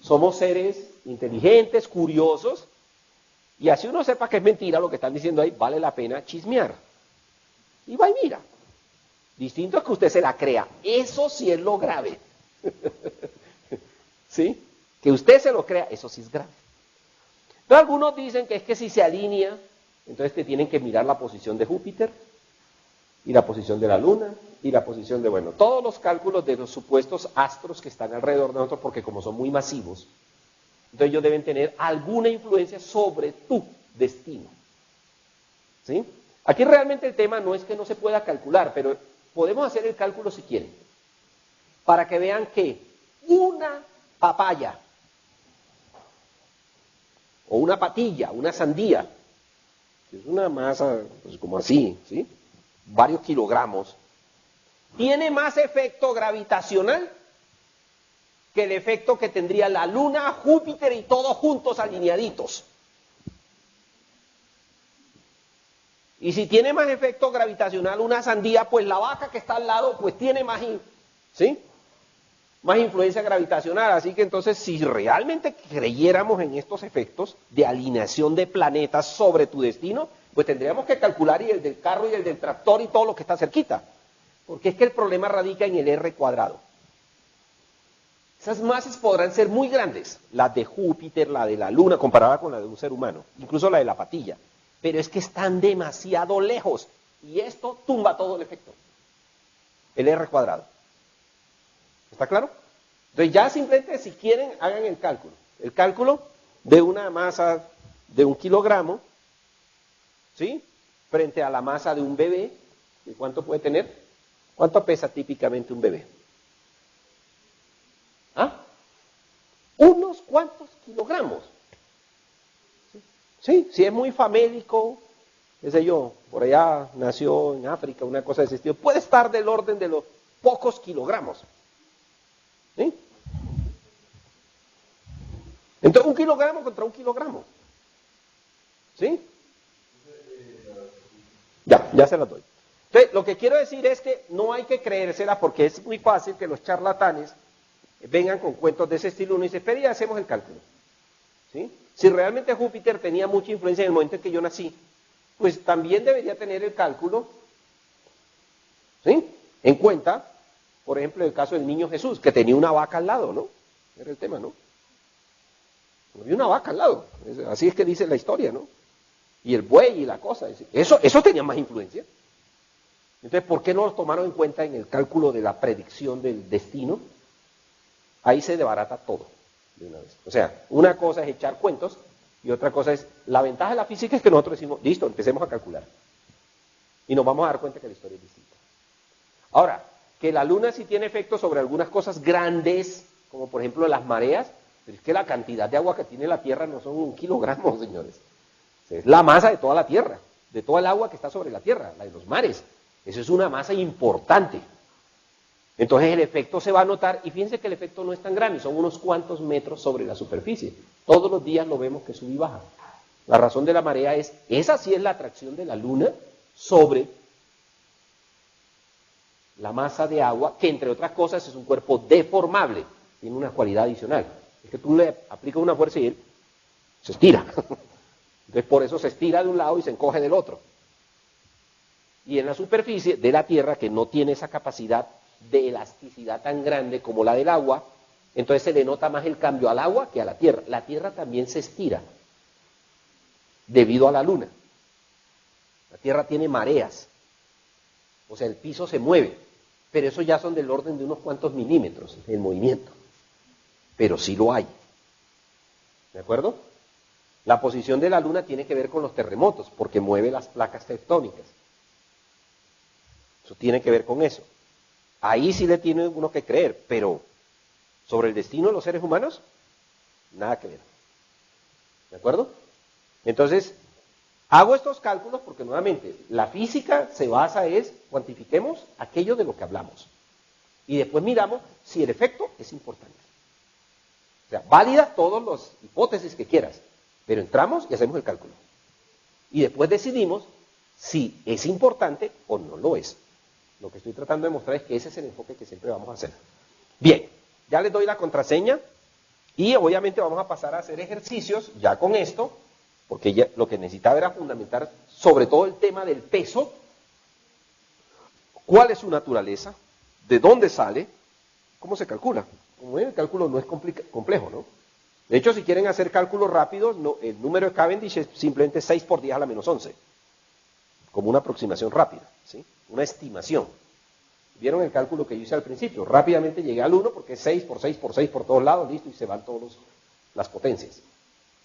Somos seres inteligentes, curiosos, y así uno sepa que es mentira lo que están diciendo ahí, vale la pena chismear. Y va y mira. Distinto es que usted se la crea. Eso sí es lo grave. ¿Sí? Que usted se lo crea, eso sí es grave. Pero algunos dicen que es que si se alinea, entonces te tienen que mirar la posición de Júpiter, y la posición de la Luna, y la posición de, bueno, todos los cálculos de los supuestos astros que están alrededor de nosotros, porque como son muy masivos, entonces ellos deben tener alguna influencia sobre tu destino. ¿Sí? Aquí realmente el tema no es que no se pueda calcular, pero podemos hacer el cálculo si quieren, para que vean que una papaya, o una patilla, una sandía, que es una masa pues, como así, ¿sí? Varios kilogramos, tiene más efecto gravitacional que el efecto que tendría la Luna, Júpiter y todos juntos alineaditos. Y si tiene más efecto gravitacional una sandía, pues la vaca que está al lado, pues tiene más, ¿sí? Más influencia gravitacional. Así que entonces, si realmente creyéramos en estos efectos de alineación de planetas sobre tu destino, pues tendríamos que calcular y el del carro y el del tractor y todo lo que está cerquita. Porque es que el problema radica en el R cuadrado. Esas masas podrán ser muy grandes, las de Júpiter, la de la Luna, comparada con la de un ser humano, incluso la de la patilla. Pero es que están demasiado lejos y esto tumba todo el efecto. El R cuadrado. ¿Está claro? Entonces ya simplemente si quieren hagan el cálculo. El cálculo de una masa de 1 kilogramo, ¿sí? Frente a la masa de un bebé, ¿cuánto puede tener? ¿Cuánto pesa típicamente un bebé? ¿Ah? Unos cuantos kilogramos. Sí, si es muy famélico, qué sé yo, por allá nació en África, una cosa de ese estilo, puede estar del orden de los pocos kilogramos. ¿Sí? Entonces, 1 kilogramo contra 1 kilogramo. ¿Sí? Ya se las doy. Entonces, lo que quiero decir es que no hay que creérsela porque es muy fácil que los charlatanes vengan con cuentos de ese estilo. Uno dice, espera y hacemos el cálculo. ¿Sí? Si realmente Júpiter tenía mucha influencia en el momento en que yo nací, pues también debería tener el cálculo, ¿sí? En cuenta, por ejemplo, el caso del niño Jesús, que tenía una vaca al lado, ¿no? Era el tema, ¿no? Había una vaca al lado, así es que dice la historia, ¿no? Y el buey y la cosa, eso tenía más influencia. Entonces, ¿por qué no los tomaron en cuenta en el cálculo de la predicción del destino? Ahí se desbarata todo de una vez. O sea, una cosa es echar cuentos y otra cosa es, la ventaja de la física es que nosotros decimos, listo, empecemos a calcular. Y nos vamos a dar cuenta que la historia es distinta. Ahora, que la Luna sí tiene efectos sobre algunas cosas grandes, como por ejemplo las mareas, pero es que la cantidad de agua que tiene la Tierra no son 1 kilogramo, señores. Es la masa de toda la Tierra, de toda el agua que está sobre la Tierra, la de los mares. Eso es una masa importante. Entonces el efecto se va a notar, y fíjense que el efecto no es tan grande, son unos cuantos metros sobre la superficie. Todos los días lo vemos que sube y baja. La razón de la marea es, esa sí es la atracción de la Luna sobre la masa de agua, que entre otras cosas es un cuerpo deformable, tiene una cualidad adicional. Es que tú le aplicas una fuerza y él se estira. Entonces por eso se estira de un lado y se encoge del otro. Y en la superficie de la Tierra, que no tiene esa capacidad de elasticidad tan grande como la del agua, entonces se le nota más el cambio al agua que a la Tierra. La Tierra también se estira debido a la Luna. La Tierra tiene mareas, o sea, el piso se mueve, pero eso ya son del orden de unos cuantos milímetros el movimiento, pero sí lo hay. ¿De acuerdo? La posición de la Luna tiene que ver con los terremotos, porque mueve las placas tectónicas. Eso tiene que ver con eso. Ahí sí le tiene uno que creer, pero sobre el destino de los seres humanos, nada que ver. ¿De acuerdo? Entonces, hago estos cálculos porque nuevamente, la física se basa es, cuantifiquemos aquello de lo que hablamos. Y después miramos si el efecto es importante. O sea, válida todas las hipótesis que quieras, pero entramos y hacemos el cálculo. Y después decidimos si es importante o no lo es. Lo que estoy tratando de mostrar es que ese es el enfoque que siempre vamos a hacer. Bien, ya les doy la contraseña y obviamente vamos a pasar a hacer ejercicios ya con esto, porque ya lo que necesitaba era fundamentar sobre todo el tema del peso, cuál es su naturaleza, de dónde sale, cómo se calcula. Como ven, el cálculo no es complejo, ¿no? De hecho, si quieren hacer cálculos rápidos, el número de Cavendish es simplemente 6 por 10 a la menos 11, como una aproximación rápida, ¿sí? Una estimación. ¿Vieron el cálculo que yo hice al principio? Rápidamente llegué al 1 porque es 6 por 6 por 6 por todos lados, listo, y se van todas las potencias.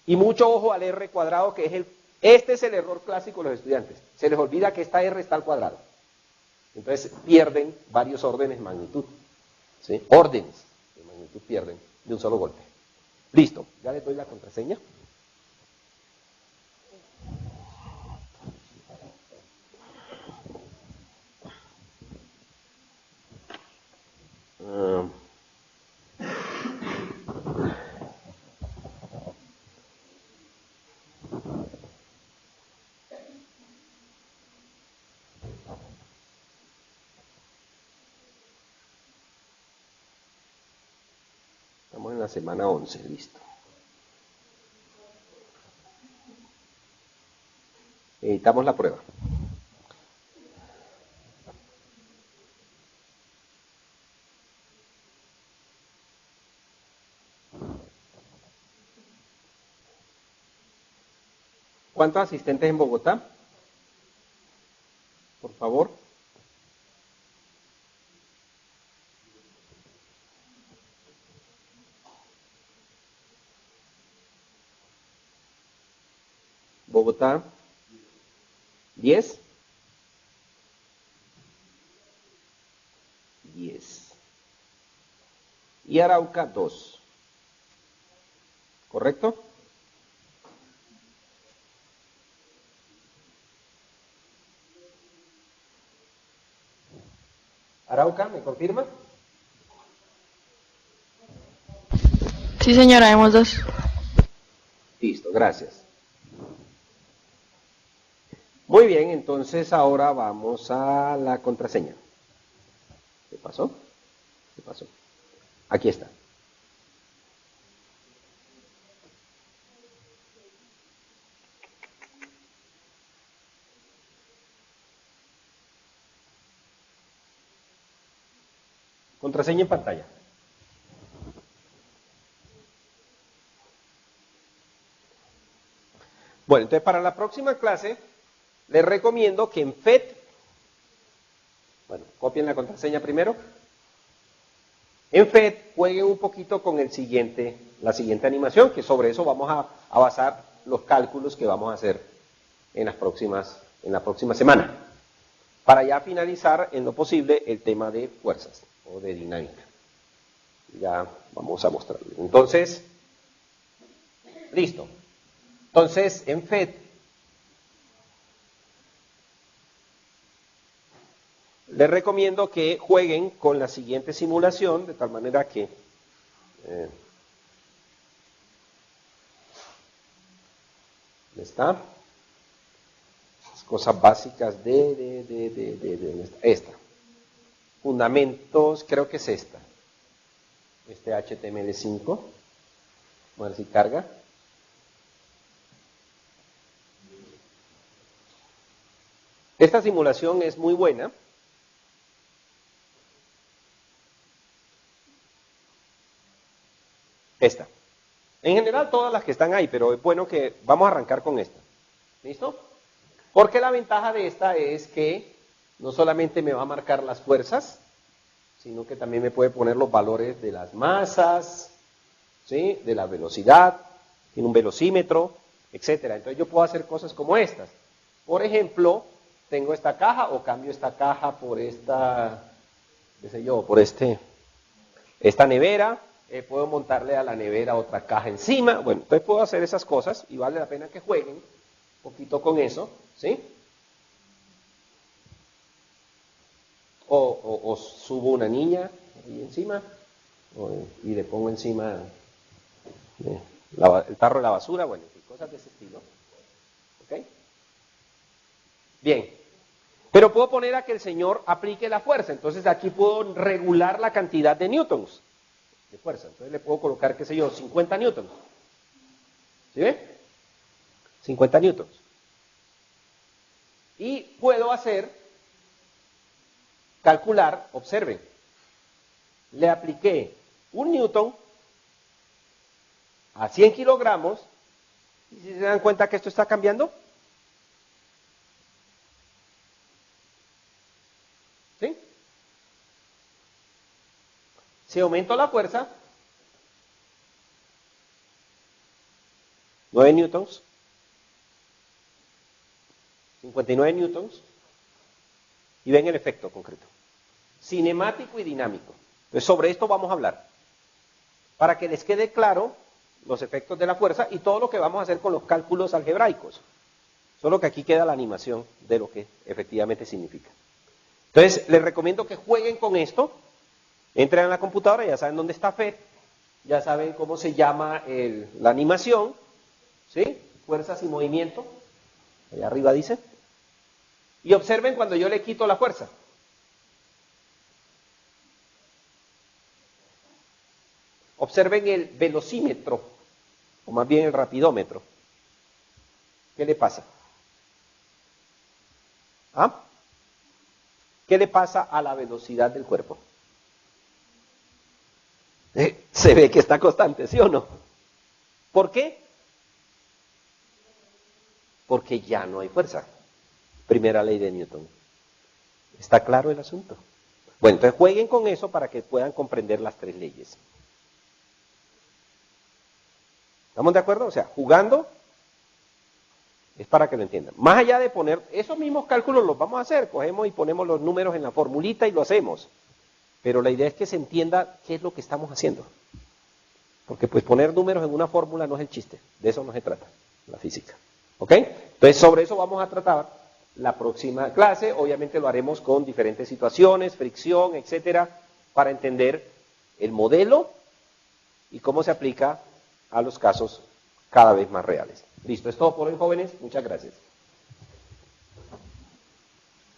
Y mucho ojo al R cuadrado, que es este es el error clásico de los estudiantes. Se les olvida que esta R está al cuadrado. Entonces pierden varios órdenes de magnitud, ¿sí? Órdenes de magnitud pierden de un solo golpe. Listo, ya les doy la contraseña. semana 11, listo. Editamos la prueba. ¿Cuántos asistentes en Bogotá? Por favor. Bogotá, 10. 10. Y Arauca, 2. ¿Correcto? Arauca, ¿me confirma? Sí, señora, hemos 2. Listo, gracias. Muy bien, entonces ahora vamos a la contraseña. ¿Qué pasó? ¿Qué pasó? Aquí está. Contraseña en pantalla. Bueno, entonces para la próxima clase les recomiendo que en FED, bueno, copien la contraseña primero. En FED jueguen un poquito con la siguiente animación, que sobre eso vamos a basar los cálculos que vamos a hacer en la próxima semana, para ya finalizar en lo posible el tema de fuerzas o de dinámica. Ya vamos a mostrarlo. Entonces, listo. Entonces, en FED, les recomiendo que jueguen con la siguiente simulación, de tal manera que ¿está? Las cosas básicas de esta. Fundamentos, creo que es esta. Este HTML5. Vamos a ver si carga. Esta simulación es muy buena. Esta. En general todas las que están ahí, pero es bueno que vamos a arrancar con esta. ¿Listo? Porque la ventaja de esta es que no solamente me va a marcar las fuerzas, sino que también me puede poner los valores de las masas, ¿sí? De la velocidad, tiene un velocímetro, etcétera. Entonces yo puedo hacer cosas como estas. Por ejemplo, tengo esta caja o cambio esta caja por esta, qué sé yo, por esta nevera. Puedo montarle a la nevera otra caja encima. Bueno, entonces puedo hacer esas cosas y vale la pena que jueguen un poquito con eso, ¿sí? O subo una niña ahí encima y le pongo encima el tarro de la basura, bueno, cosas de ese estilo. ¿Ok? Bien. Pero puedo poner a que el señor aplique la fuerza. Entonces aquí puedo regular la cantidad de newtons de fuerza. Entonces le puedo colocar, qué sé yo, 50 newtons. ¿Sí ve? 50 newtons. Y puedo calcular, observen, le apliqué 1 newton a 100 kilogramos, y si se dan cuenta que esto está cambiando, ¿sí? Si aumento la fuerza, 9 newtons, 59 newtons, y ven el efecto concreto. Cinemático y dinámico. Entonces sobre esto vamos a hablar, para que les quede claro los efectos de la fuerza y todo lo que vamos a hacer con los cálculos algebraicos. Solo que aquí queda la animación de lo que efectivamente significa. Entonces, les recomiendo que jueguen con esto. Entren a la computadora, ya saben dónde está FED, ya saben cómo se llama la animación, ¿sí? Fuerzas y movimiento, allá arriba dice. Y observen cuando yo le quito la fuerza. observen el velocímetro, o más bien el rapidómetro. ¿Qué le pasa? ¿Ah? ¿Qué le pasa a la velocidad del cuerpo? Se ve que está constante, ¿sí o no? ¿Por qué? Porque ya no hay fuerza. Primera ley de Newton. ¿Está claro el asunto? Bueno, entonces jueguen con eso para que puedan comprender las tres leyes. ¿Estamos de acuerdo? O sea, jugando es para que lo entiendan. Más allá de poner, esos mismos cálculos los vamos a hacer, cogemos y ponemos los números en la formulita y lo hacemos. Pero la idea es que se entienda qué es lo que estamos haciendo. Porque pues poner números en una fórmula no es el chiste, de eso no se trata, la física. ¿Ok? Entonces sobre eso vamos a tratar la próxima clase, obviamente lo haremos con diferentes situaciones, fricción, etcétera, para entender el modelo y cómo se aplica a los casos cada vez más reales. Listo, es todo por hoy, jóvenes, muchas gracias.